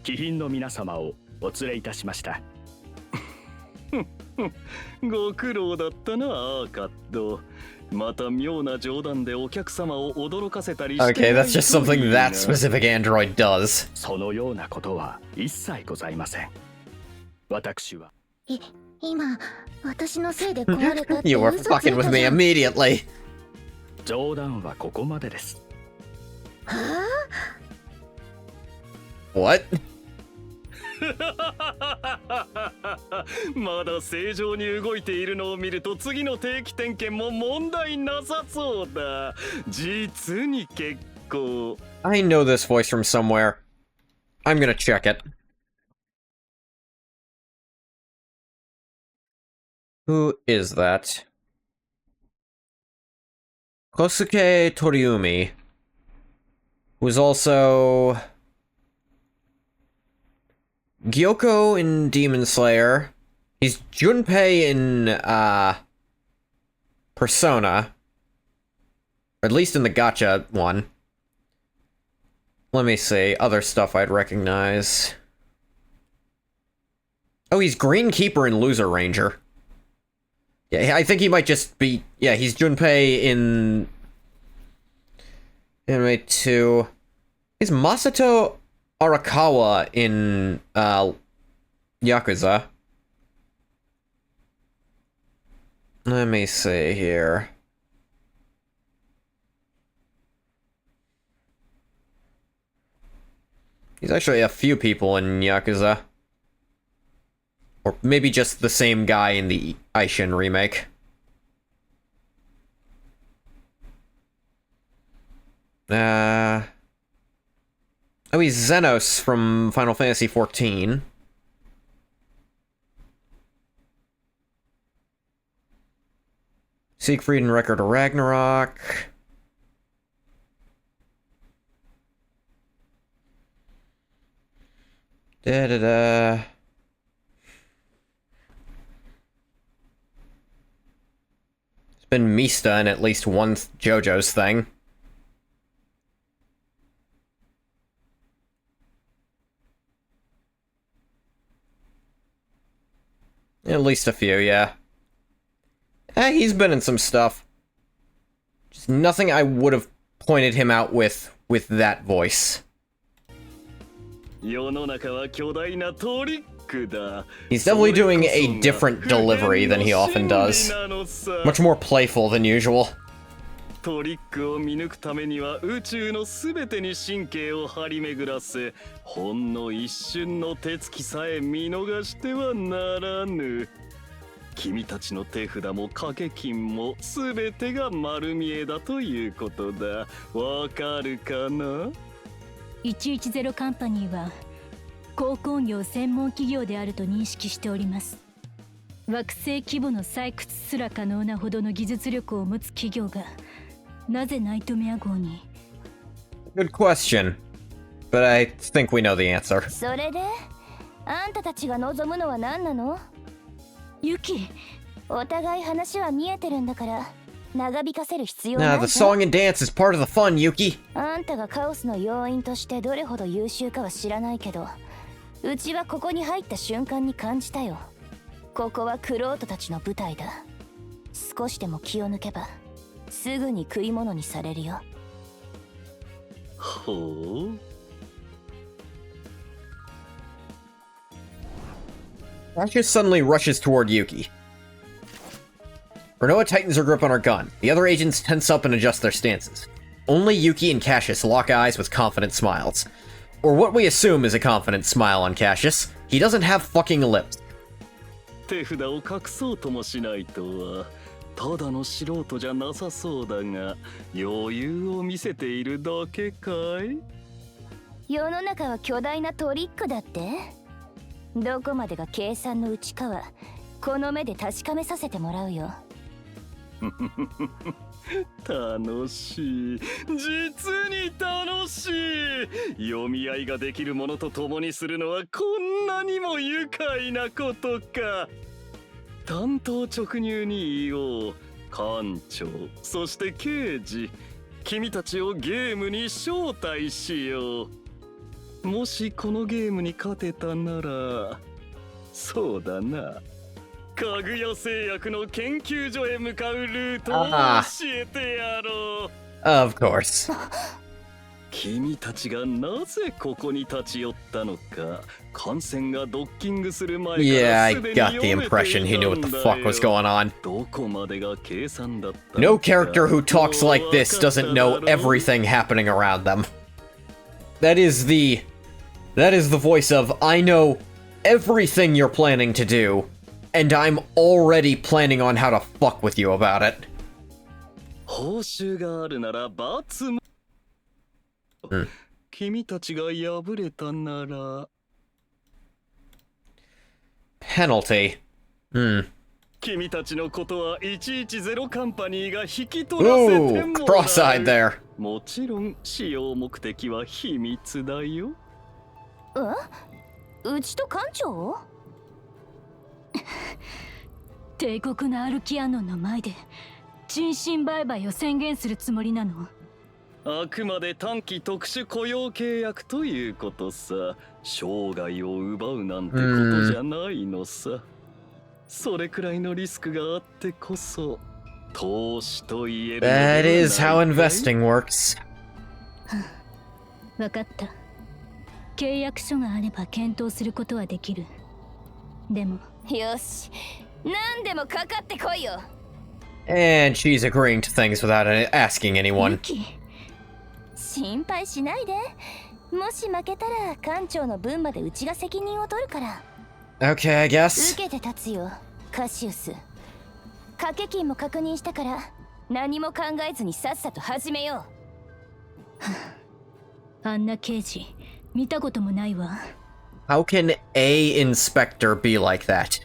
貴賓の皆様をお連れいたしました。ご苦労だったな、アーカット。また妙な冗談でお客様を驚かせたりして。 Okay, that's just something that specific android does. そのようなことは一切ございません。私は。今、私のせいで壊れたって You were 嘘つい fucking with た me じゃん。 immediately. 冗談はここまでです。What? まだ正常に動いているのを見ると次の定期点検も問題なさそうだ。実に結構。 I know this voice from somewhere. I'm gonna check it. Who is that? Kosuke Toriumi, who's also Gyoko in Demon Slayer. He's Junpei in Persona, or at least in the Gacha one. Let me see, other stuff I'd recognize. Oh, he's Greenkeeper in Loser Ranger. Yeah, I think he might just be... Yeah, he's Junpei in... Anime 2. He's Masato Arakawa in, Yakuza. Let me see here. He's actually a few people in Yakuza. Or maybe just the same guy in the Aishin remake. Oh, he's Xenos from Final Fantasy XIV. Siegfried and Record of Ragnarok. Da-da-da. It's been Mista in at least one JoJo's thing. At least a few, yeah. He's been in some stuff. Just nothing I would have pointed him out with that voice. He's definitely doing a different delivery than he often does. Much more playful than usual. トリックを見抜くためには宇宙のすべてに神経を張り巡らせ、ほんの一瞬の手つきさえ見逃してはならぬ。君たちの手札も掛け金もすべてが丸見えだということだ。わかるかな？110カンパニーは鉱工業専門企業であると認識しております。惑星規模の採掘すら可能なほどの技術力を持つ企業がなぜナイトメア号に？ Good question, but I think we know the answer. それであんたたちが望むのは何なの？ユキ、お互い話は見えてるんだから長引かせる必要ない。 Nah, the song and dance is part of the fun, Yuki. あんたがカオスの要因としてどれほど優秀かは知らないけど、うちはここに入った瞬間に感じたよ。ここはクロートたちの舞台だ。少しでも気を抜けばすぐに食い物にされるよ。ほう。Cassius suddenly rushes toward Yuki. Renoa tightens her grip on her gun. The other agents tense up and adjust their stances. Only Yuki and Cassius lock eyes with confident smiles. Or what we assume is a confident smile on Cassius. He doesn't have fucking lips. 手札を隠そうともしないとはただの素人じゃなさそうだが余裕を見せているだけかい？世の中は巨大なトリックだって？どこまでが計算のうちかはこの目で確かめさせてもらうよ。楽しい、実に楽しい。読み合いができるものと共にするのはこんなにも愉快なことか。単刀直入に言おう。艦長、そして刑事、君たちをゲームに招待しよう。もしこのゲームに勝てたなら、そうだな、かぐや製薬の研究所へ向かうルートを教えてやろう。Of course. 君たちがなぜここに立ち寄ったのか、艦船がドッキングする前から Yeah, I すでに got 読 the めて impression he い knew what た the ん fuck だ was よ。 going on. どこまでが計算だったのか。 No character who talks like this doesn't know everything happening around them. That is the voice of, I know everything you're planning to do, and I'm already planning on how to fuck with you about it. 報酬があるなら罰も、君たちが敗れたなら Penalty. 君たちのことは110カンパニーが引き取らせて Ooh, もらう。 cross-eyed there. もちろん使用目的は秘密だよ。うちと艦長？帝国のアルキアノンの前で人身売買を宣言するつもりなの？あくまで短期特殊雇用契約ということさ。生涯を奪うなんてことじゃないのさ。それくらいのリスクがあってこそ投資と言えるのではない That is か how い？ investing works. わかった。契約書があれば検討することはできる。でもよし、何でもかかってこいよ。 And she's agreeing to things without asking ユ anyone. キ、心配しないで。もし負けたら艦長の分までうちが責任を取るから。 Okay, I guess. 受けて立つよ、カシウス。掛け金も確認したから何も考えずにさっさと始めよあんな刑事見たこともないわ。 How can a inspector be like that?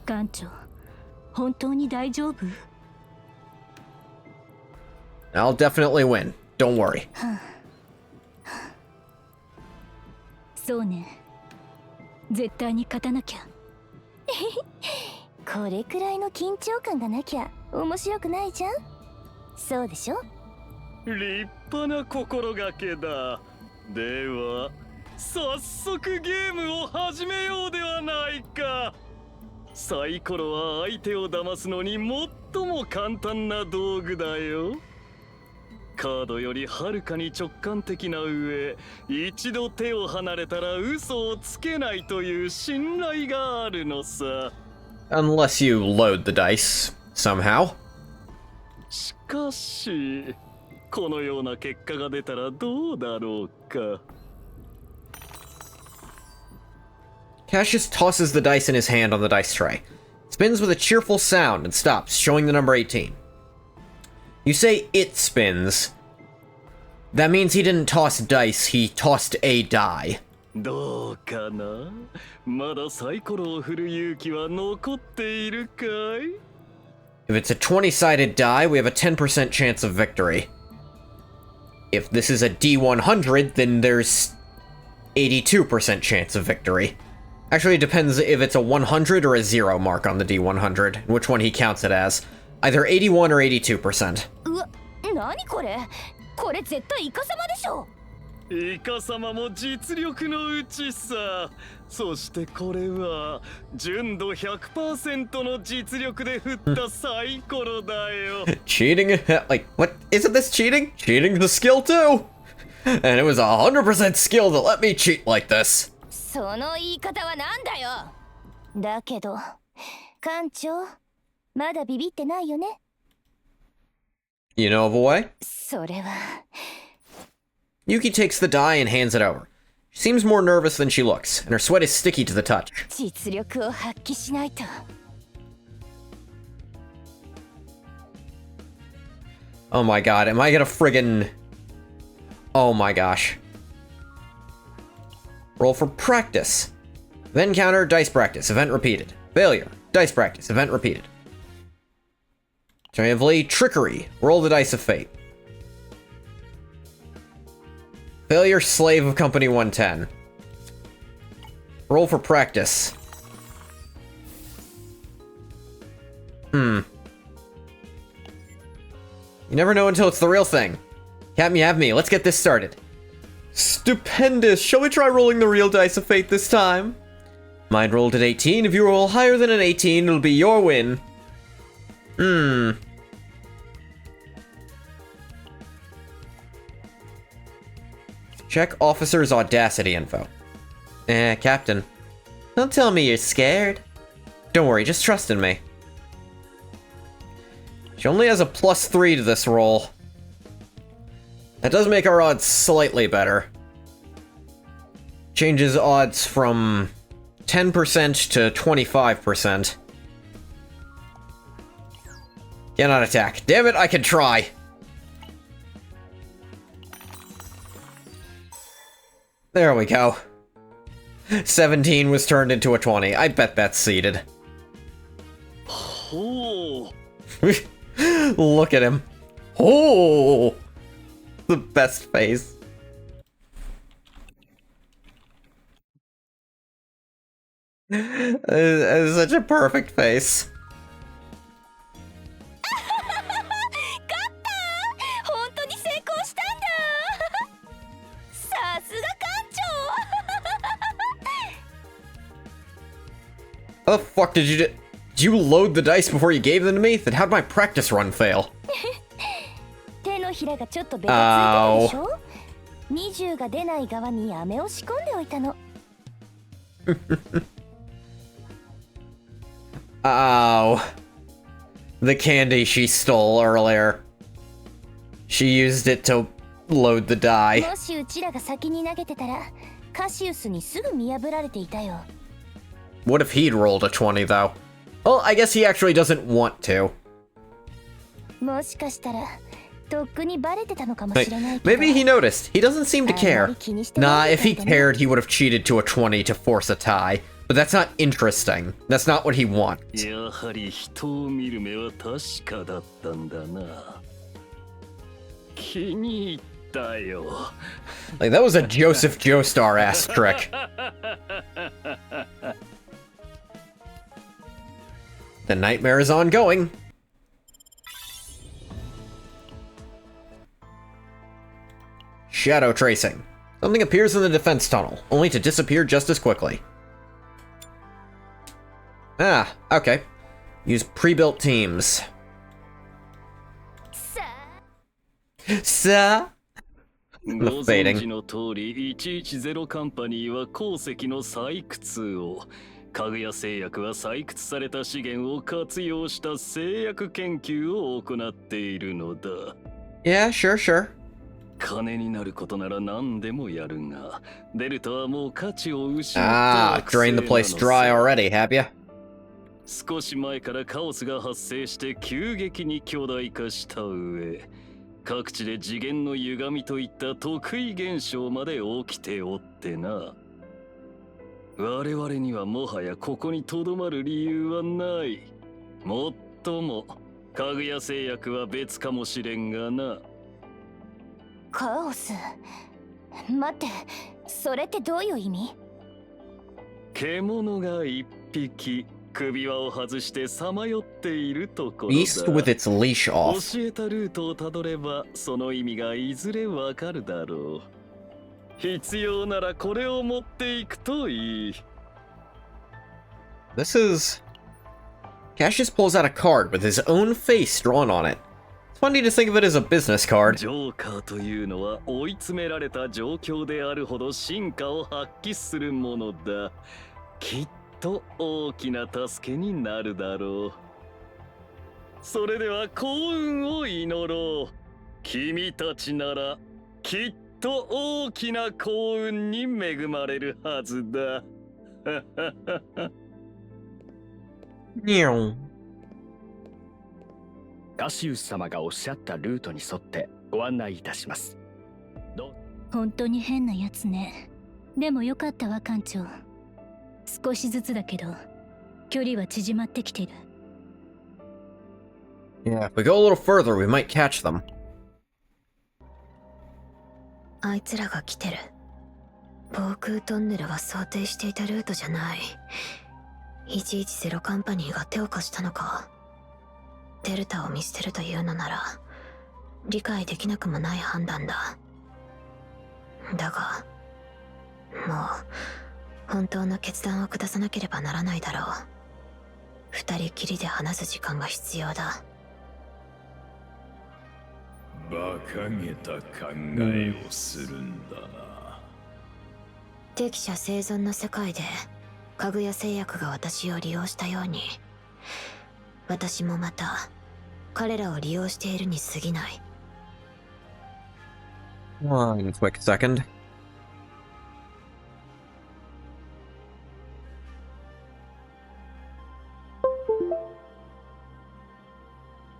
艦長、本当に大丈夫？ I'll definitely win. Don't worry. そうね。絶対に勝たなきゃ。う。これくらいの緊張感がなきゃ面白くないじゃん。そうでしょ？立派な心がけだ。では早速ゲームを始めようではないか。サイコロは相手を騙すのに最も簡単な道具だよ。カードよりはるかに直感的な上、一度手を離れたら嘘をつけないという信頼があるのさ。 Unless you load the dice somehow. しかしこのような結果が出たらどうだろうか。 Cassius tosses the dice in his hand on the dice tray. Spins with a cheerful sound and stops, showing the number 18. You say it spins. That means he didn't toss dice, he tossed a die. どうかな。まだサイコロを振る勇気は残っているかい？ If it's a 20-sided die, we have a 10% chance of victory. If this is a D100, then there's 82% chance of victory. Actually, it depends if it's a 100 or a 0 mark on the D100, which one he counts it as. Either 81 or 82%. うわ、何これ？これ絶対イカ様でしょ。イカ様も実力のうちさ。そしてこれは純度 100% の実力で振ったサイコロだよ。 Cheating? Like, what? Isn't this cheating? Cheating's a skill too! And it was 100% skill that let me cheat like this. その言い方はなんだよ。だけど艦長、まだビビってないよね。 You know of a way? それは Yuki takes the die and hands it over. She seems more nervous than she looks, and her sweat is sticky to the touch. 実力を発揮しないと。 Oh my god, am I gonna friggin... Oh my gosh. Roll for practice. Event counter, dice practice, event repeated. Failure, dice practice, event repeated. Alternatively, trickery. Roll the dice of fate. Failure, slave of company 110. Roll for practice. You never know until it's the real thing. Captain, you have me. Let's get this started. Stupendous. Shall we try rolling the real dice of fate this time? Mine rolled at 18. If you roll higher than an 18, it'll be your win. Check officer's audacity info. Captain. Don't tell me you're scared. Don't worry, just trust in me. She only has a +3 to this roll. That does make our odds slightly better. Changes odds from 10% to 25%. Cannot attack. Damn it, I can try. There we go. 17 was turned into a 20. I bet that's seeded. Oh. Look at him. Oh! The best face. It's such a perfect face. 本当に成功したんだ。さすが艦長。 How the fuck did you do? Did you load the dice before you gave them to me? Then how'd my practice run fail? 手のひらがちょっとベタついてるでしょ。20が出ない側に飴を仕込んでおいたの。Oh. The candy she stole earlier. She used it to load the die. もしうちらが先に投げてたら、カシウスにすぐ見破られていたよ。What if he'd rolled a 20 though? Well, I guess he actually doesn't want to. もしかしたら、とっくにバレてたのかもしれないけど。 Maybe he noticed. He doesn't seem to care. Nah, if he cared, he would have cheated to a 20 to force a tie. But that's not interesting. That's not what he wants. やはり人を見る目は確かだったんだな。気に入ったよ。 Like, that was a Joseph Joestar-ass trick. The nightmare is ongoing. Shadow tracing. Something appears in the defense tunnel, only to disappear just as quickly. Ah, okay. Use pre-built teams. さあ ご存知の通り110カンパニーは鉱石の採掘を、かぐや製薬は採掘された資源を活用した製薬研究を行っているのだ。 Yeah, sure. 金になることなら何でもやるが、デルタはもう価値を失った惑星 drain the place dry already, have ya? 少し前からカオスが発生して急激に巨大化した上、各地で次元の歪みといった特異現象まで起きておってな。我々にはもはやここにとどまる理由はない。もっとも、かぐや製薬は別かもしれんがな。カオス。待って、それってどういう意味？獣が一匹。首輪を外してさまよっているところだ。 Beast with its leash off. 教えたルートをたどればその意味がいずれわかるだろう。必要ならこれを持っていくといい。 This is... Cassius pulls out a card with his own face drawn on it. It's funny to think of it as a business card. ジョーカーというのは追い詰められた状況であるほど進化を発揮するものだ。きっと大きな助けになるだろう。それでは幸運を祈ろう。君たちならきっと大きな幸運に恵まれるはずだ。ニョン。ガシウス様がおっしゃったルートに沿ってご案内いたします。本当に変なやつね。でもよかったわ艦長。少しずつだけど距離は縮まってきてる。 Yeah, if we go a little further, we might catch them. あいつらが来てる。防空トンネルは想定していたルートじゃない。110カンパニーが手を貸したのか。デルタを見捨てるというのなら理解できなくもない判断だ。だがもう本当の決断を下さなければならないだろう。二人きりで話す時間が必要だ。馬鹿げた考えをするんだな。適者生存の世界で家具や製薬が私を利用したように、私もまた彼らを利用しているに過ぎない。 One quick second.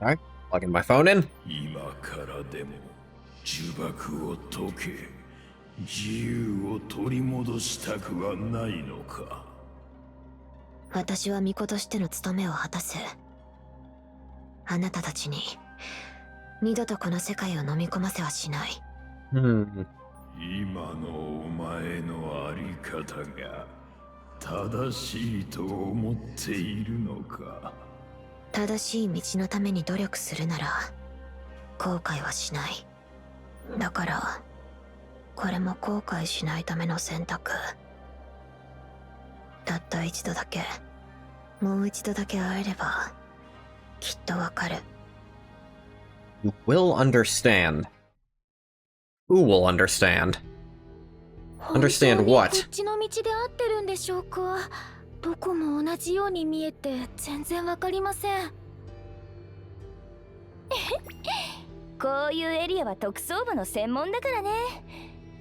Alright, plugging my phone in. 今からでも呪縛を解け、自由を取り戻したくはないのか。私は巫女としての務めを果たす。あなたたちに二度とこの世界を飲み込ませはしない。Hmm. 今のお前のあり方が正しいと思っているのか。正しい道のために努力するなら後悔はしない。だからこれも後悔しないための選択。たった一度だけ、もう一度だけ会えればきっとわかる。 You will understand. Who will understand? Understand 本当に what? こっちの道で合ってるんでしょうか。どこも同じように見えて全然わかりません。こういうエリアは特捜部の専門だからね。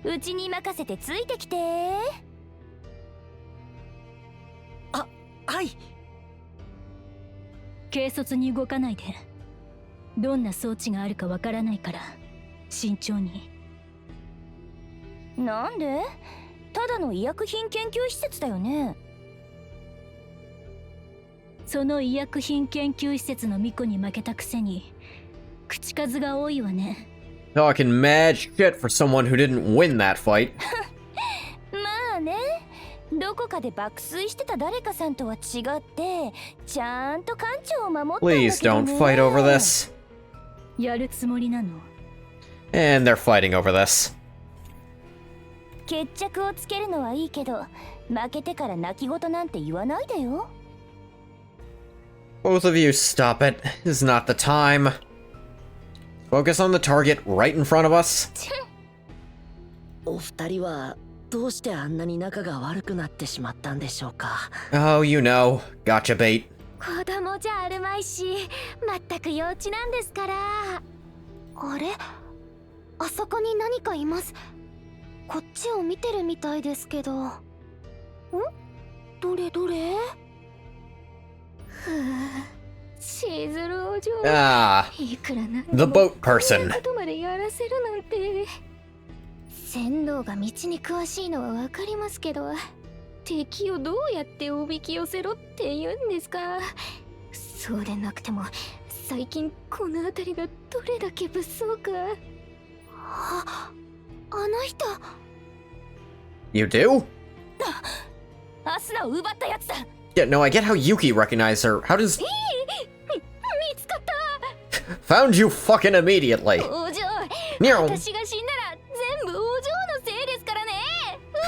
うちに任せてついてきて。はい。軽率に動かないで。どんな装置があるかわからないから慎重に。なんで？ただの医薬品研究施設だよね。その医薬品研究施設の巫女に負けたくせに口数が多いわね。 Talking mad shit for someone who didn't win that fight. まあね、どこかで爆睡してた誰かさんとは違ってちゃんと館長を守ったんだけどね。 Please don't fight over this. やるつもりなの？ And they're fighting over this. 決着をつけるのはいいけど、負けてから泣き言なんて言わないでよ。 Both of you stop it. This is not the time. Focus on the target right in front of us. お二人はどうしてあんなに仲が悪くなってしまったんでしょうか。 Oh, you know. Gotcha bait. 子供じゃあるまいし、まったく幼稚なんですから。あれ、あそこに何かいます。こっちを見てるみたいですけど。どれどれ。シズルお嬢。 Ah, いくらなんで the も boat こん person. なことまでやらせるなんて。船頭が道に詳しいのはわかりますけど、敵をどうやっておびき寄せろって言うんですか。そうでなくても最近この辺りがどれだけ物騒か。あの人。 You do? アスナを奪ったやつだ。 Yeah, no, I get how Yuki recognized her. How does... 見つかった。 Found you fucking immediately. お嬢、 Nero. 私が死んだら全部お嬢のせいですからね。うわ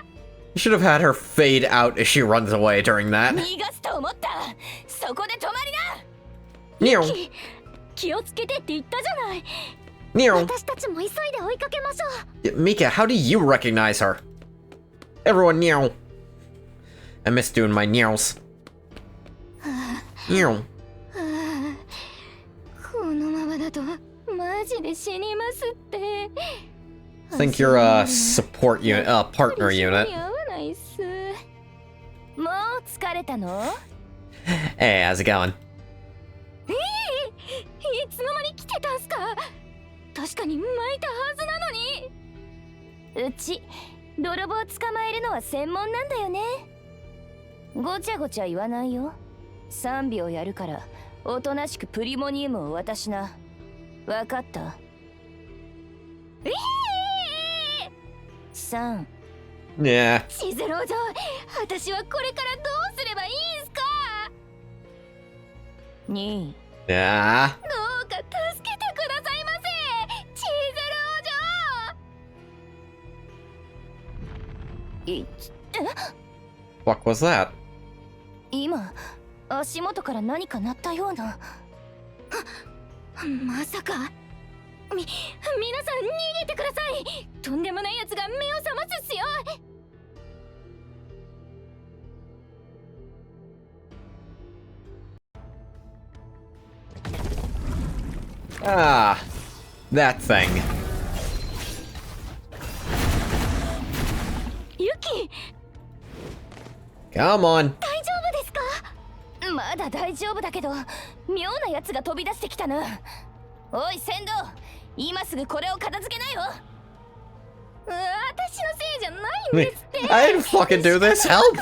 ー。 You should have had her fade out as she runs away during that. 逃がすと思った。そこで止まりな。 Nero. 気をつけてって言ったじゃない。 Nero. 私たちも急いで追いかけましょう。 Mika, how do you recognize her? Everyone, Nero. I miss doing my Neros. Nero. このままだとマジで死にますって。 I think you're a support unit, partner unit. 合わないっす。もう疲れたの？ Hey, how's it going? いつの間に来てたんすか。確かに巻いたはずなのに。うち泥棒捕まえるのは専門なんだよね。ごちゃごちゃ言わないよ。3秒やるからおとなしくプリモニウムを渡しな。わかった？ 3 Yeah. シズルお嬢、私はこれからどうすればいいんすか。 2 Yeah. どうか助けてくださいませ、シズル1。 What was that? 今足元から何か鳴ったような。お嬢。まさか皆さん逃げてください。とんでもないやつが目を覚ますっすよ。Ah, that thing. Yuki! Come on. 大丈夫ですか？まだ大丈夫だけど、妙なやつが飛び出してきたな。おい船頭、今すぐこれを片付けないよ。私のせいじゃないんですって。I didn't fucking do this. Help!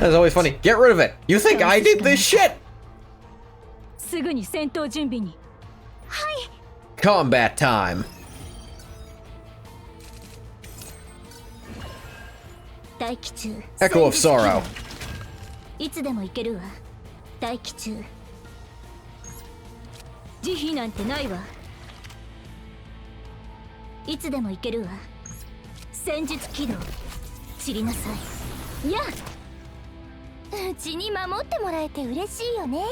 That's always funny. Get rid of it. You think I did this shit? すぐに戦闘準備に。はい。 Combat time. 待機中。 Echo of Sorrow. いつでも行けるわ。待機中。慈悲なんてないわ。いつでも行けるわ。戦術起動。散りなさい。やあ。うちに守ってもらえて嬉しいよね。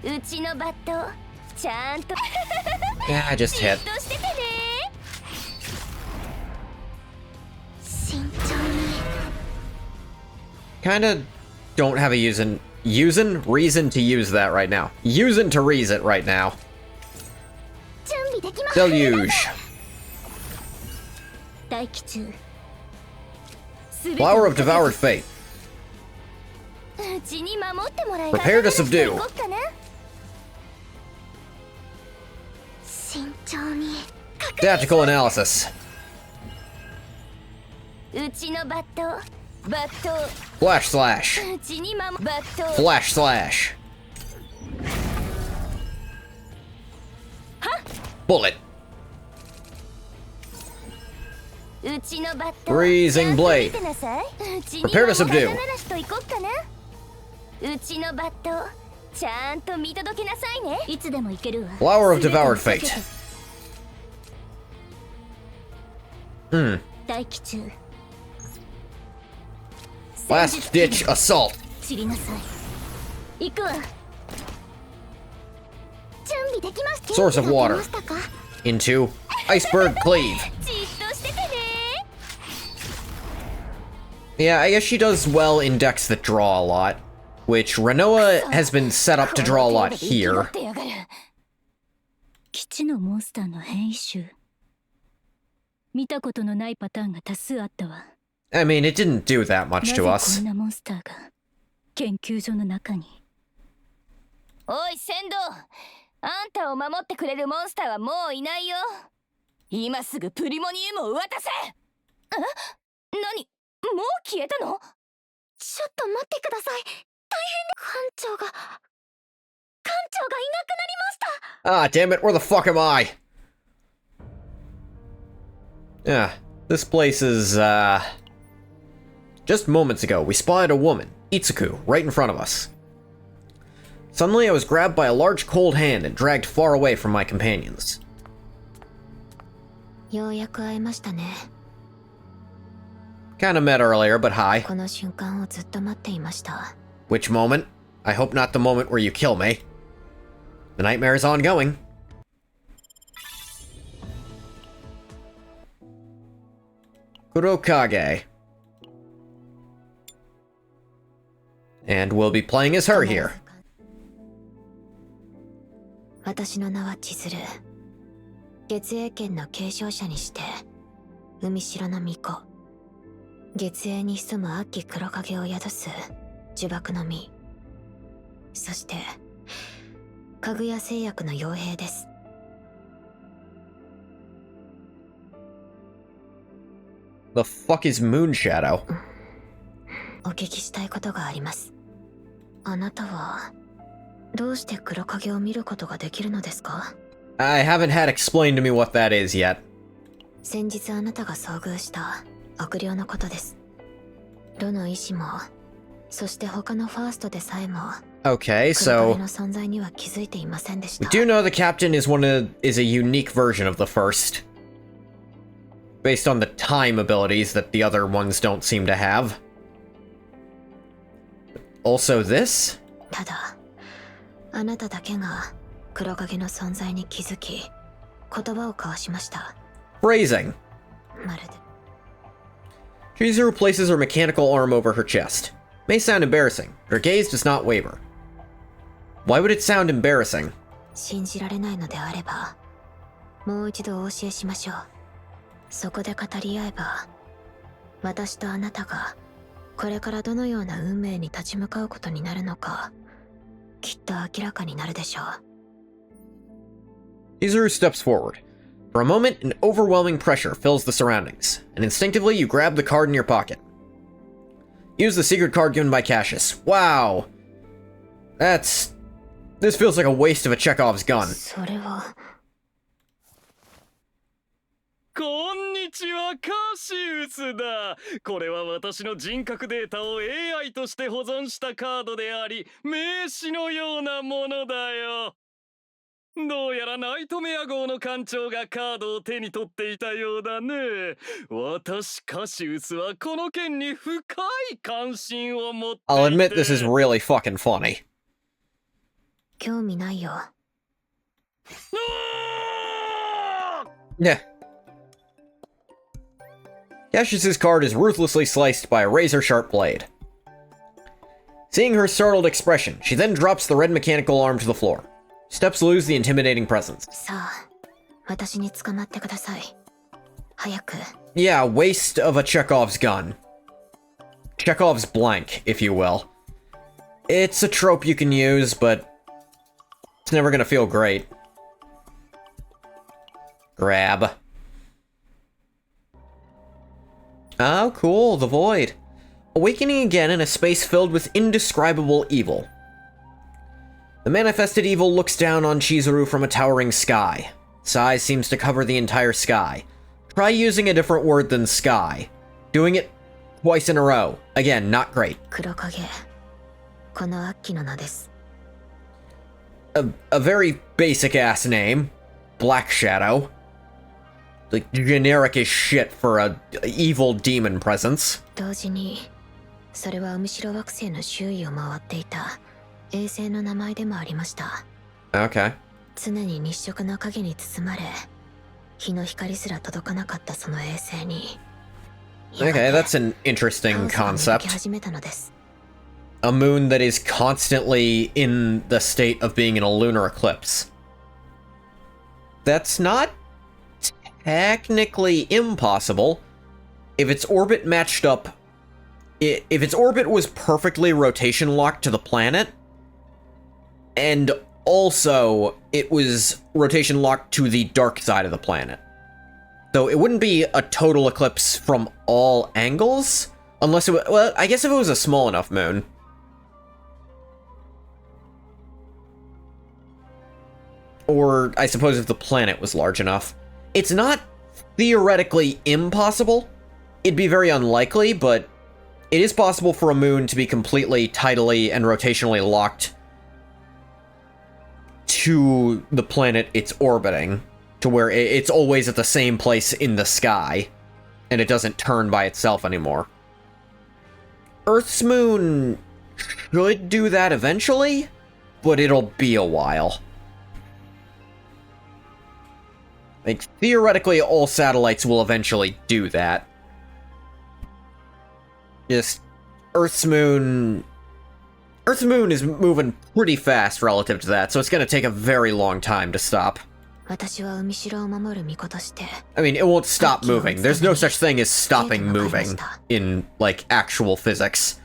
うちのバットちゃんと Yeah, I just hit. としててね。慎重に。 Kinda don't have a reason to use that right now. Using to rease it right now. 準備できます。 Deluge. 待機中。 Flower of Devoured Fate. うちに守ってもらえ Prepare to subdue. 慎重に。 Tactical Analysis. うちのバット Flash Slash. うちにバット Flash Slash. Bullet. うちのバット Freezing Blade. ちゃんと見てなさい。うちに Prepare to subdue. 肩慣らしといこっかな。うちのバットちゃんと見届けなさいね。いつでも行けるわ。 Flower of Devoured Fate. 待機中。 Last Ditch Assault. 散りなさい。行くわ。準備できました。 Source of Water. できましたか？ Into Iceberg Cleave. じっとしててね。 Yeah, I guess she does well in decks that draw a lot. Which Renoa has been set up to draw a lot here. 基地のモンスターの変異種。見たことのないパターンが多数あったわ。 I mean, it didn't do that な much ぜ to こ us. んなモンスターが研究所の中に。おい船頭、あんたを守ってくれるモンスターはもういないよ。今すぐプリモニウムを渡せ。え？何？もう消えたの？ちょっと待ってください。大変で。館長がいなくなりました。 Ah, damn it, where the fuck am I? Yeah, this place is, Just moments ago, we spotted a woman, Itsuku, right in front of us. Suddenly, I was grabbed by a large cold hand and dragged far away from my companions. ようやく会えましたね。 Kinda met earlier, but hi. この瞬間をずっと待っていました。 Which moment? I hope not the moment where you kill me. The nightmare is ongoing. Kurokage. And we'll be playing as her here. 私の名は千鶴。月影剣の継承者にして海城の巫女、月影に潜む悪鬼黒影を宿す呪縛の実、そしてかぐや製薬の傭兵です。 The fuck is Moonshadow? お聞きしたいことがあります。あなたはどうして黒影を見ることができるのですか？ I haven't had explained to me what that is yet. 先日あなたが遭遇した悪霊のことです。どの医師も、そして他のファーストでさえも Okay, 黒影 so の存在には気づいていませんでし we た。 do know the captain is a unique version of the first. Based on the time abilities that the other ones don't seem to have. Also this? ただあなただけが黒影の存在に気づき、言葉を交わしました。Phrasing. まるで。 Chizuru places her mechanical arm over her chest. May sound embarrassing, but her gaze does not waver. Why would it sound embarrassing? 信じられないのであれば、もう一度お教えしましょう。そこで語り合えば、私とあなたがこれからどのような運命に立ち向かうことになるのか、きっと明らかになるでしょう。Chizuru steps forward. For a moment, an overwhelming pressure fills the surroundings, and instinctively you grab the card in your pocket. Use the secret card given by Cassius. Wow! This feels like a waste of a Chekhov's gun. それは。こんにちは、カシウスだ。これは私の人格データを AI として保存したカードであり、名刺のようなものだよ。どうやらナイトメア号の艦長がカードを手に取っていたようだね。私カシウスはこの件に深い関心を持っていて。I'll admit this is really fucking funny. 興味ないよ。Yeah. Cassius's card is ruthlessly sliced by a razor-sharp blade. Seeing her startled expression, she then drops the red mechanical arm to the floor. Steps lose the intimidating presence. さあ、私に捕まってください。早く。Yeah, waste of a Chekhov's gun. Chekhov's blank, if you will. It's a trope you can use, but it's never gonna feel great. Grab. Oh, cool, the void. Awakening again in a space filled with indescribable evil. The manifested evil looks down on Chizuru from a towering sky. Its eyes seems to cover the entire sky. Try using a different word than sky. Doing it twice in a row. Again, not great. 黒影。この悪鬼の名です。A very basic ass name. Black Shadow. Like, generic as shit for a evil demon presence. 同時に、それは海城惑星の周囲を回っていた衛星の名前でもありました。Okay. 常に日食の影に包まれ、日の光すら届かなかったその衛星に。Okay, that's an interesting カオスが芽吹き concept. 始めたのです。A moon that is constantly in the state of being in a lunar eclipse. That's not technically impossible. If its orbit matched up... If its orbit was perfectly rotation locked to the planet, and also it was rotation locked to the dark side of the planet. So it wouldn't be a total eclipse from all angles, unless it was... Well, I guess if it was a small enough moon. Or, I suppose if the planet was large enough. It's not theoretically impossible. It'd be very unlikely, but it is possible for a moon to be completely tidally and rotationally locked to the planet it's orbiting, to where it's always at the same place in the sky, and it doesn't turn by itself anymore. Earth's moon should do that eventually, but it'll be a while. Like, theoretically, all satellites will eventually do that. Just, Earth's moon is moving pretty fast relative to that, so it's gonna take a very long time to stop. 私は海城を守る巫女として。I mean, it won't stop moving. There's no such thing as stopping moving in, like, actual physics.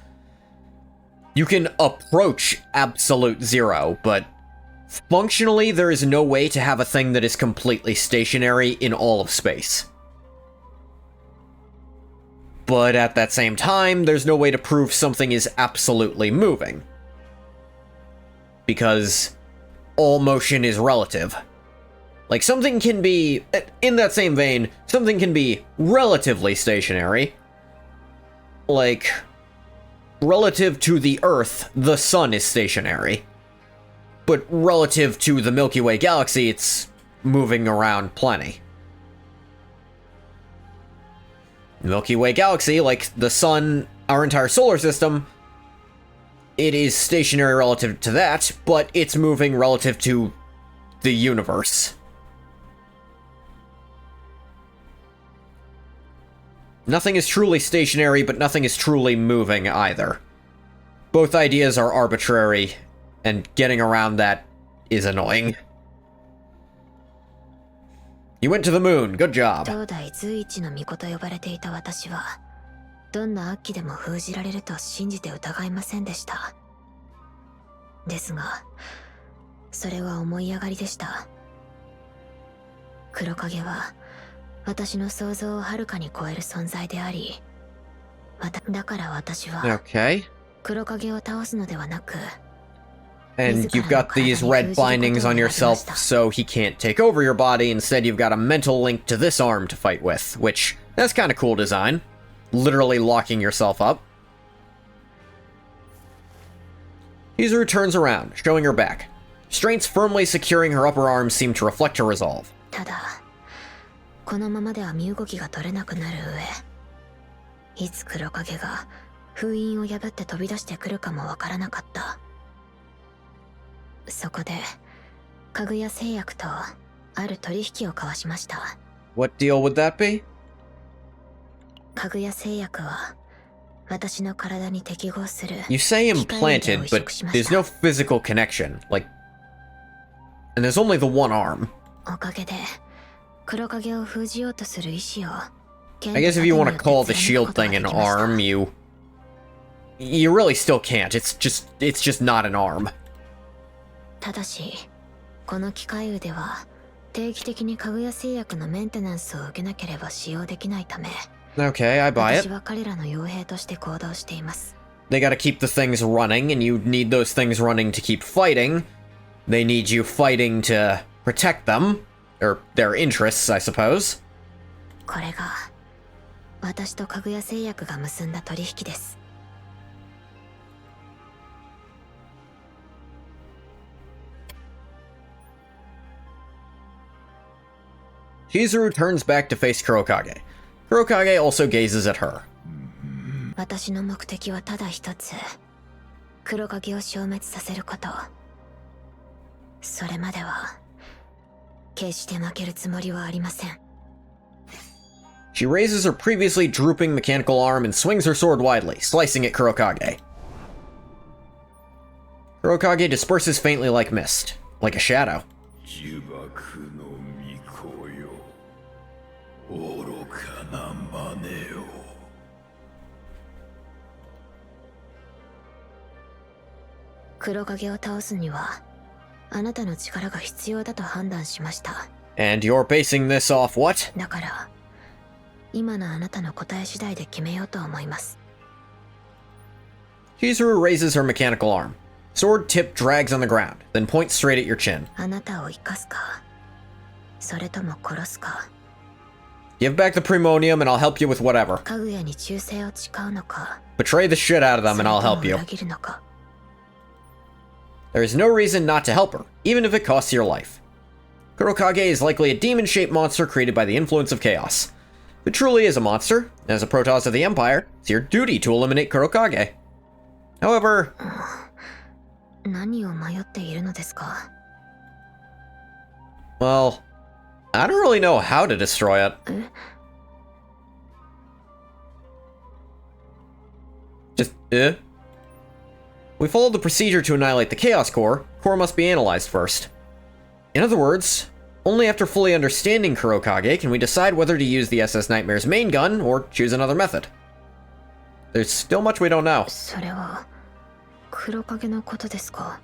You can approach absolute zero, but functionally, there is no way to have a thing that is completely stationary in all of space. But at that same time, there's no way to prove something is absolutely moving. Because all motion is relative. Like, something can be, in that same vein, something can be relatively stationary. Like, relative to the Earth, the Sun is stationary. But relative to the Milky Way galaxy, it's moving around plenty. The Milky Way galaxy, like the Sun, our entire solar system, it is stationary relative to that, but it's moving relative to the universe. Nothing is truly stationary, but nothing is truly moving either. Both ideas are arbitrary, and getting around that is annoying. You went to the moon, good job. 当代随一の巫女と呼ばれていた私は、どんな悪鬼でも封じられると信じて疑いませんでした。ですが、それは思い上がりでした。黒影は、私の想像をはるかに超える存在であり、だから私は、Okay. 黒影を倒すのではなく、 And you've got these red bindings on yourself, so he can't take over your body. Instead, you've got a mental link to this arm to fight with, which, that's kind of cool design. Literally locking yourself up. Hizuru turns around, showing her back. Strengths firmly securing her upper arms seem to reflect her resolve. ただ、このままでは身動きが取れなくなる上、いつ黒影が封印を破って飛び出してくるかもわからなかった。そこで、かぐや製薬とある取引を交わしました。What deal would that be? かぐや製薬は、私の体に適合する。You say implanted, but there's no physical connection. Like, and there's only the one arm. おかげで、黒影を封じようとする意志を。I guess if you want to call the shield thing an arm, you really still can't. It's just not an arm. ただし、この機械腕は定期的にかぐや製薬のメンテナンスを受けなければ使用できないため、 Okay, I buy 私 it. は彼らの傭兵として行動しています。They gotta keep the things running, and you need those things running to keep fighting. They need you fighting to protect them, or their interests, I suppose. これが私とかぐや製薬が結んだ取引です。Chizuru turns back to face Kurokage. Kurokage also gazes at her. 私の目的はただ一つ、黒影を消滅させること。それまでは決して負けるつもりはありません。 She raises her previously drooping mechanical arm and swings her sword widely, slicing at Kurokage. Kurokage disperses faintly like mist, like a shadow. 呪縛の巫女よ、愚かな真似よ。黒影を倒すにはあなたの力が必要だと判断しました。 And you're basing this off what? だから今のあなたの答え次第で決めようと思います。 Chizuru raises her mechanical arm. Sword tip drags on the ground, then points straight at your chin. あなたを生かすか、それとも殺すか。 Give back the Primonium and I'll help you with whatever. かぐやに忠誠を誓うのか、 Betray the shit out of them and I'll それ help とも you. 裏切るのか。 There is no reason not to help her, even if it costs your life. Kurokage is likely a demon-shaped monster created by the influence of chaos. If it truly is a monster, as a Protoss of the Empire, it's your duty to eliminate Kurokage. However, 何を迷っているのですか。 well, I don't really know how to destroy it. Just, We followed the procedure to annihilate the Chaos Core. Core must be analyzed first. In other words, only after fully understanding Kurokage can we decide whether to use the SS Nightmare's main gun or choose another method. There's still much we don't know. それは黒影のことですか。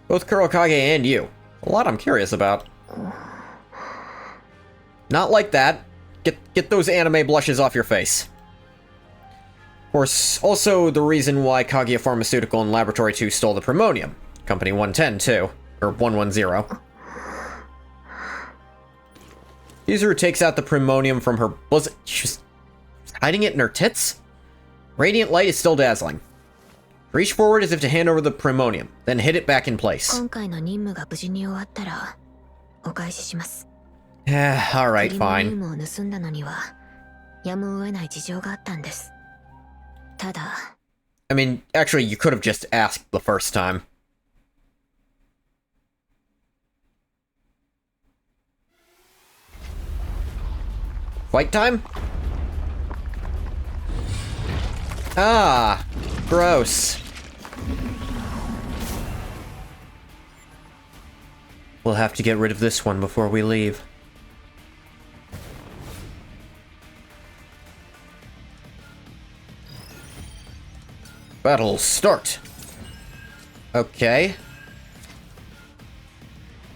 Both Kurokage and you. A lot I'm curious about. Not like that. Get those anime blushes off your face. Of course, also the reason why Kaguya Pharmaceutical and Laboratory 2 stole the Primonium. Company 110, too. Or 110. Yuzuru takes out the Primonium from her bosom. She's hiding it in her tits? Radiant light is still dazzling. Reach forward as if to hand over the Primonium, then hit it back in place. 今回の任務が無事に終わったらお返しします。 Alright, プリモニウ fine. ムを盗んだのにはやむを得ない事情があったんです。ただ I mean, actually, you could have just asked the first time. Fight time? Ah, gross. We'll have to get rid of this one before we leave. Battle start. Okay.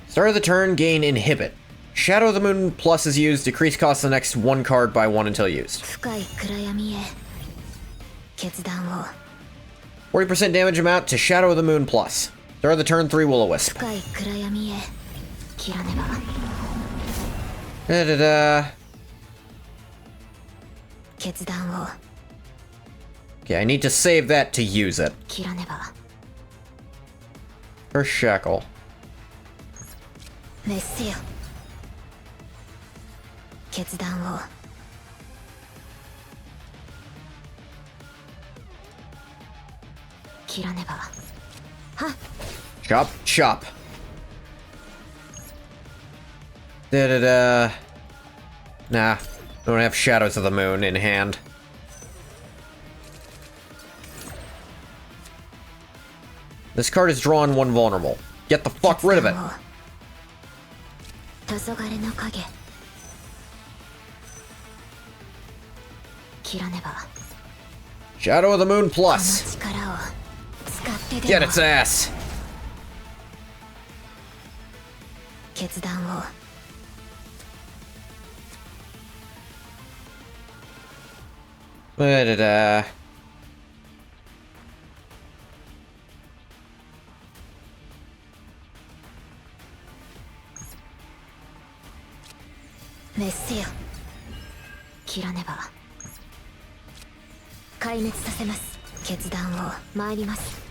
Start of the turn, gain inhibit. Shadow of the Moon Plus is used, decrease cost of the next one card by 1 until used. 深い暗闇へ決断を 40% damage amount to Shadow of the Moon Plus. Start of the turn, 3 Will-O-Wisp. 深い暗闇へ切らねば Da-da-da. 決断を Okay, I need to save that to use it. 切らねば For Shackle. 滅せよ決断を 切らねばはっ Chop, chop. Da-da-da. Nah, don't have Shadows of the Moon in hand. This card is drawn 1 vulnerable. Get the fuck rid of it. 黄昏の影切らねば Shadow of the Moon この Plus. 力を使ってで Get も its ass. 決断を Da-da-da. 滅せよ切らねば壊滅させます決断を参ります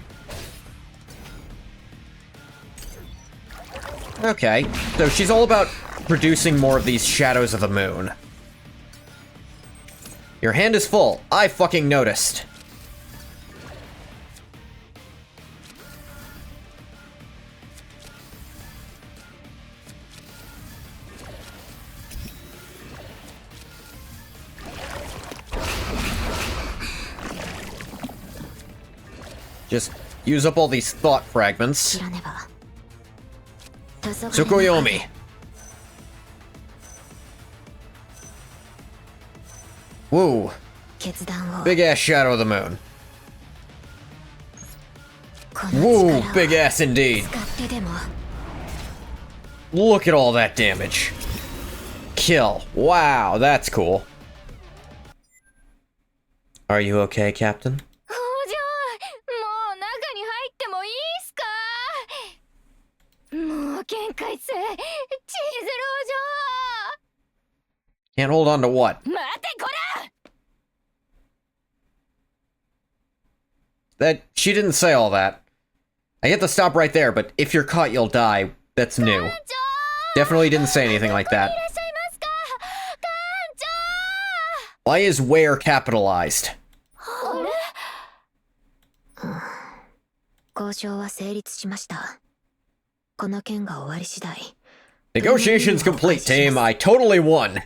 Okay, so she's all about producing more of these Shadows of the Moon. Your hand is full. I fucking noticed. Just use up all these thought fragments. 切らねば黄昏の Tsukuyomi. Woo. 決断を Big ass Shadow of the Moon. この Woo, 力を big ass indeed. 使ってでも Look at all that damage. Kill. Wow, that's cool. Are you okay, Captain? 王女もう中に入ってもいいっすかもう限界っすチーズル王 Can't hold on to what? 女待てこら That she didn't say all that. I get to stop right there, but if you're caught, you'll die. That's new. Definitely didn't say anything like that. いらっしゃいますか艦 Why is where capitalized? 長あれ交渉は成立しましたこの件が終わり次第 Negotiations complete, team. I totally won.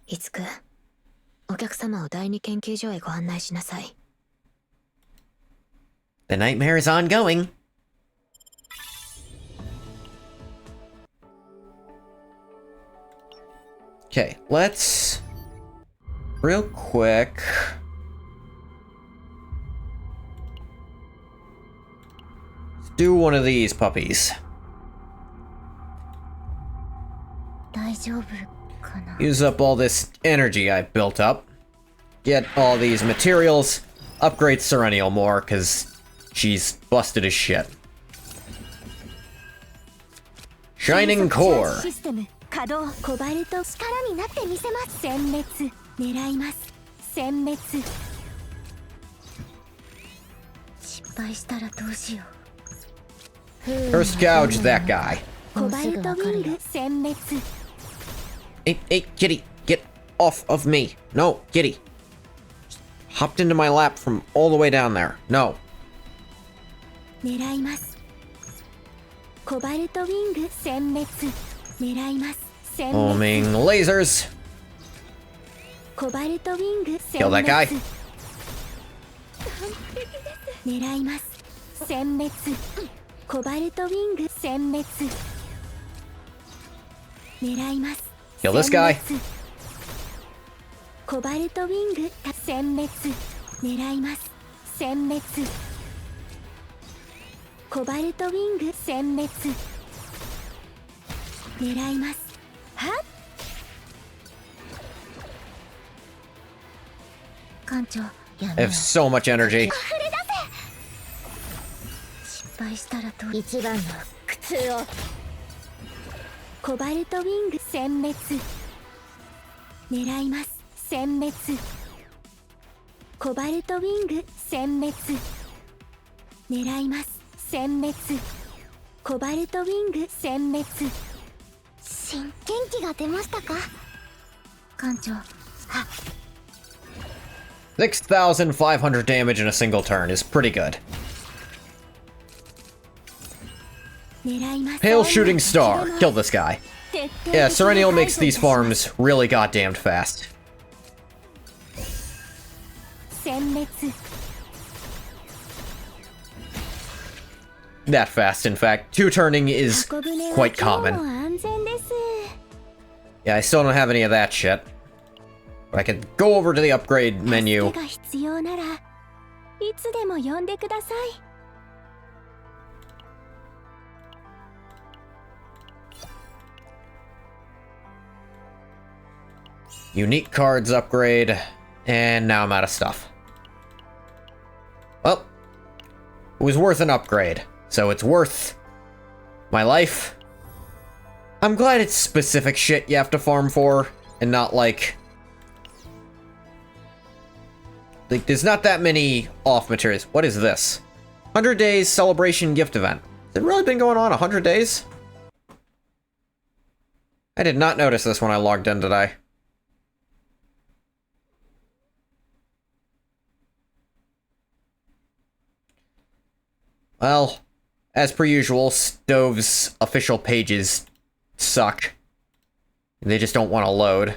いつくお客様を第二研究所へご案内しなさい The nightmare is ongoing. Okay, let's... Real quick... Let's do one of these puppies. 大丈夫かな Use up all this energy I've built up. Get all these materials. Upgrade Serenial more, because she's busted as shit. Shining Core. システム稼働コバルト力になってみせます殲滅狙います殲滅失敗したらどうしよう First gouge that guy. コバルトウィング殲滅 Hey, hey, kitty, get off of me. No, kitty. hopped into my lap from all the way down there. No. 狙います。コバルトウィング殲滅。狙います。殲滅。 Homing lasers. コバルトウィング殲 Kill that guy. 滅。狙います。殲滅。コバルトウィング殲滅。狙います。 Kill this guy. コバルトウィング殲滅。狙います。殲滅。コバルトウィング殲滅。狙います。はっ。艦長、や I め have so much energy. 失敗したらと一番の苦痛を。コバルトウィング殲滅。狙います。殲滅。コバルトウィング殲滅。狙います。殲滅。コバルトウィング殲滅。新元気が出ましたか、艦長。はっ。 6,500 damage in a single turn is pretty good. 狙います。 Pale Shooting Star. Kill this guy. 徹底的に Yeah, Serenial makes 排除 these します。 farms really goddamned fast. 殲滅。 That fast, in fact. Two turning is 箱舟は quite 今日 common. も安全です。 Yeah, I still don't have any of that shit. But I could go over to the upgrade 助 menu. けが必要ならいつでも呼んでください。 Unique cards upgrade. And now I'm out of stuff. Well, it was worth an upgrade. So it's worth my life. I'm glad it's specific shit you have to farm for, and not like there's not that many off materials. What is this? 100 days celebration gift event. Has it really been going on 100 days? I did not notice this when I logged in today. Well, as per usual, Stove's official pages suck. They just don't want to load.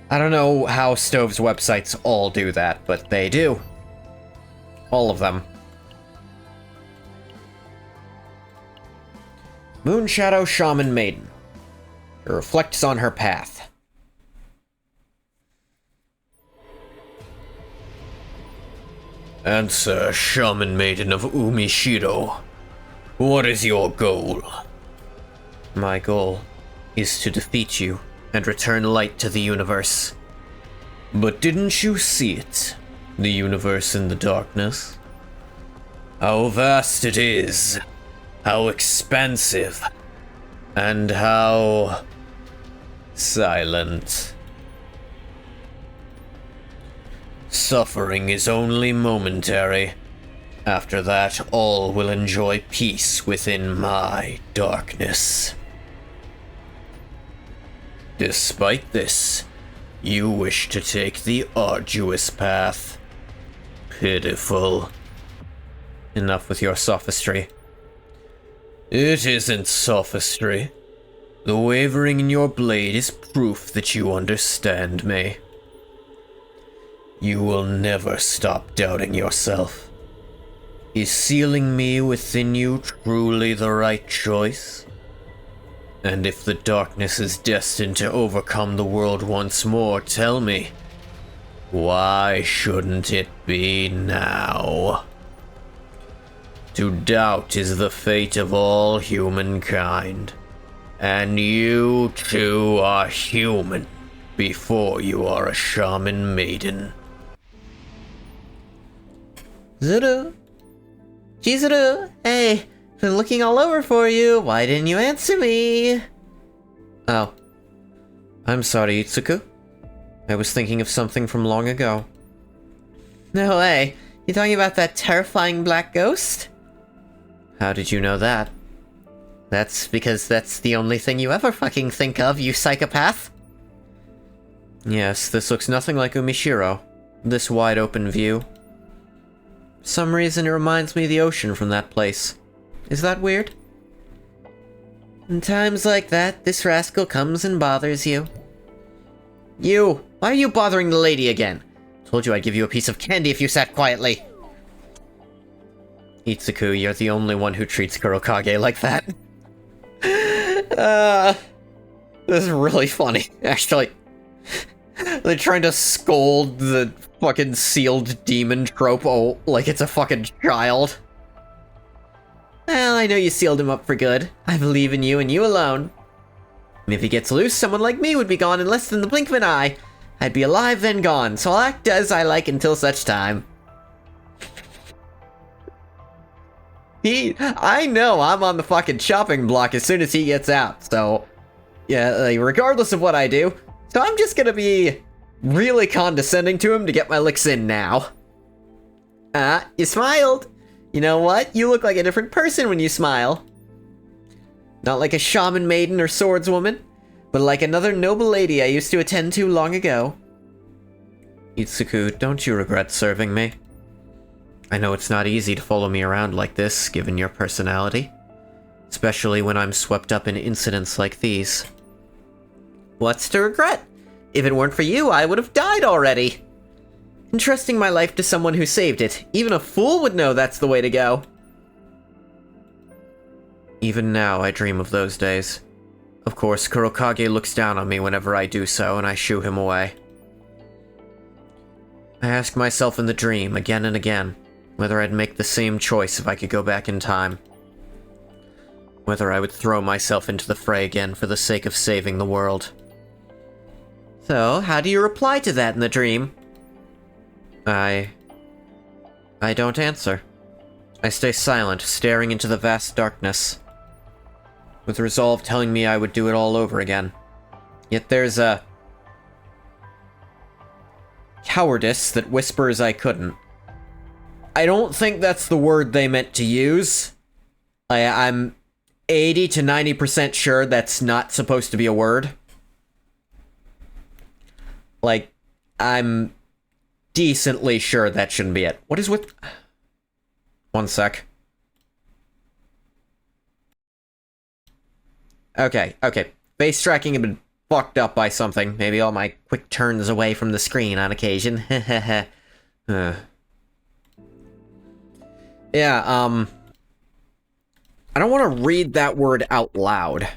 I don't know how Stove's websites all do that, but they do. All of them. Moonshadow Shaman Maiden. It reflects on her path. Answer, Shaman Maiden of Umishiro. What is your goal? My goal is to defeat you and return light to the universe. But didn't you see it? The universe in the darkness? How vast it is. How expansive. And how silent. Suffering is only momentary. After that, all will enjoy peace within my darkness. Despite this, you wish to take the arduous path. Pitiful. Enough with your sophistry. It isn't sophistry. The wavering in your blade is proof that you understand me. You will never stop doubting yourself. Is sealing me within you truly the right choice? And if the darkness is destined to overcome the world once more, tell me, why shouldn't it be now? To doubt is the fate of all humankind. And you too are human before you are a shaman maiden. Zuru? Chizuru? Hey, been looking all over for you. Why didn't you answer me? Oh. I'm sorry, Itsuku. I was thinking of something from long ago. No way. You talking about that terrifying black ghost? How did you know that? That's because that's the only thing you ever fucking think of, you psychopath. Yes, this looks nothing like Umishiro. This wide open view. For some reason it reminds me of the ocean from that place. Is that weird? In times like that, this rascal comes and bothers you. You! Why are you bothering the lady again? Told you I'd give you a piece of candy if you sat quietly. Itsuku, you're the only one who treats Kurokage like that. This is really funny, actually. They're trying to scold the fucking sealed demon trope like it's a fucking child. Well, I know you sealed him up for good. I believe in you and you alone. And if he gets loose, someone like me would be gone in less than the blink of an eye. I'd be alive then gone, so I'll act as I like until such time. I know I'm on the fucking chopping block as soon as he gets out, so... Yeah, like, regardless of what I do. So I'm just gonna be really condescending to him to get my licks in now. You smiled! You know what? You look like a different person when you smile. Not like a shaman maiden or swordswoman, but like another noble lady I used to attend to long ago. Itsuku, don't you regret serving me? I know it's not easy to follow me around like this, given your personality. Especially when I'm swept up in incidents like these. What's to regret? If it weren't for you, I would have died already. Entrusting my life to someone who saved it. Even a fool would know that's the way to go. Even now, I dream of those days. Of course, Kurokage looks down on me whenever I do so, and I shoo him away. I ask myself in the dream, again and again, whether I'd make the same choice if I could go back in time. Whether I would throw myself into the fray again for the sake of saving the world. So, how do you reply to that in the dream? I don't answer. I stay silent, staring into the vast darkness, with resolve telling me I would do it all over again. Yet there's a cowardice that whispers I couldn't. I don't think that's the word they meant to use. I'm 80 to 90% sure that's not supposed to be a word. Like, I'm decently sure that shouldn't be it. What is with... One sec. Okay. Face tracking had been fucked up by something. Maybe all my quick turns away from the screen on occasion. Yeah, I don't want to read that word out loud.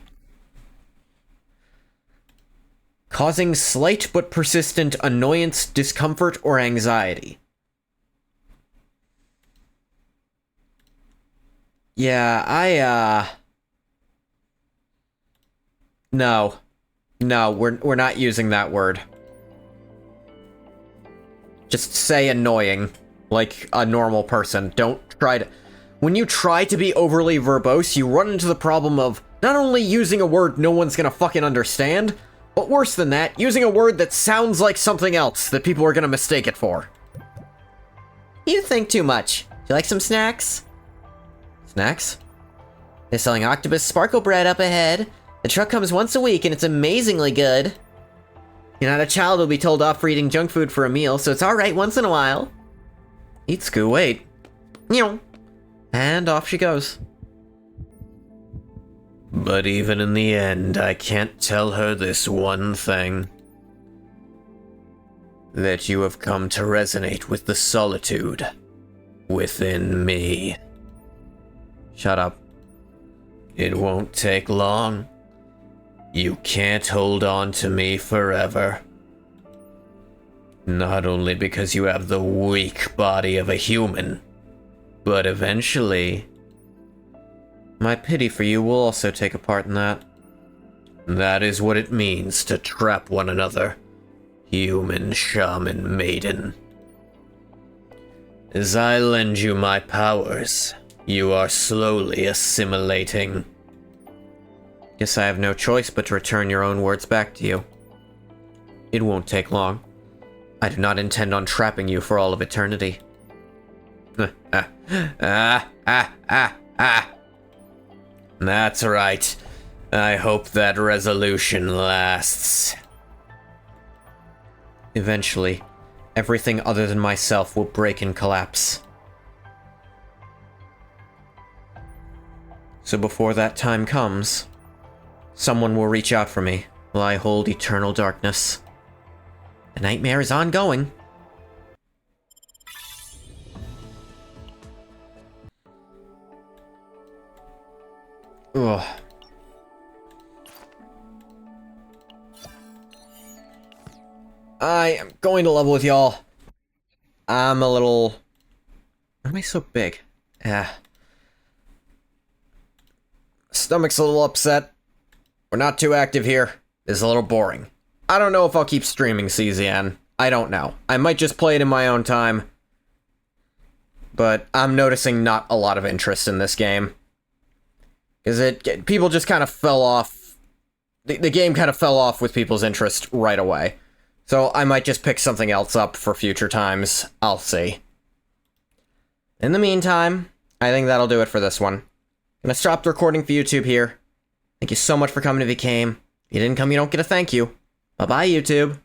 Causing slight but persistent annoyance, discomfort, or anxiety. Yeah, No, we're not using that word. Just say annoying, like a normal person. Don't try to... When you try to be overly verbose, you run into the problem of not only using a word no one's gonna fucking understand, but worse than that, using a word that sounds like something else that people are gonna mistake it for. You think too much. Do you like some snacks? Snacks? They're selling octopus sparkle bread up ahead. The truck comes once a week and it's amazingly good. You're not a child who'll be told off for eating junk food for a meal, so it's alright once in a while. Itsuku, wait. And off she goes. But even in the end, I can't tell her this one thing. That you have come to resonate with the solitude within me. Shut up. It won't take long. You can't hold on to me forever. Not only because you have the weak body of a human, but eventually... My pity for you will also take a part in that. That is what it means to trap one another, human shaman maiden. As I lend you my powers, you are slowly assimilating. Guess I have no choice but to return your own words back to you. It won't take long. I do not intend on trapping you for all of eternity. That's right. I hope that resolution lasts. Eventually, everything other than myself will break and collapse. So before that time comes, someone will reach out for me while I hold eternal darkness. The nightmare is ongoing. Ugh. I am going to level with y'all. I'm a little... Why am I so big? Stomach's a little upset. We're not too active here. This is a little boring. I don't know if I'll keep streaming CZN. I don't know. I might just play it in my own time. But I'm noticing not a lot of interest in this game. Because people just kind of fell off. The game kind of fell off with people's interest right away. So I might just pick something else up for future times. I'll see. In the meantime, I think that'll do it for this one. I'm gonna stop the recording for YouTube here. Thank you so much for coming if you came. If you didn't come, you don't get a thank you. Bye-bye, YouTube.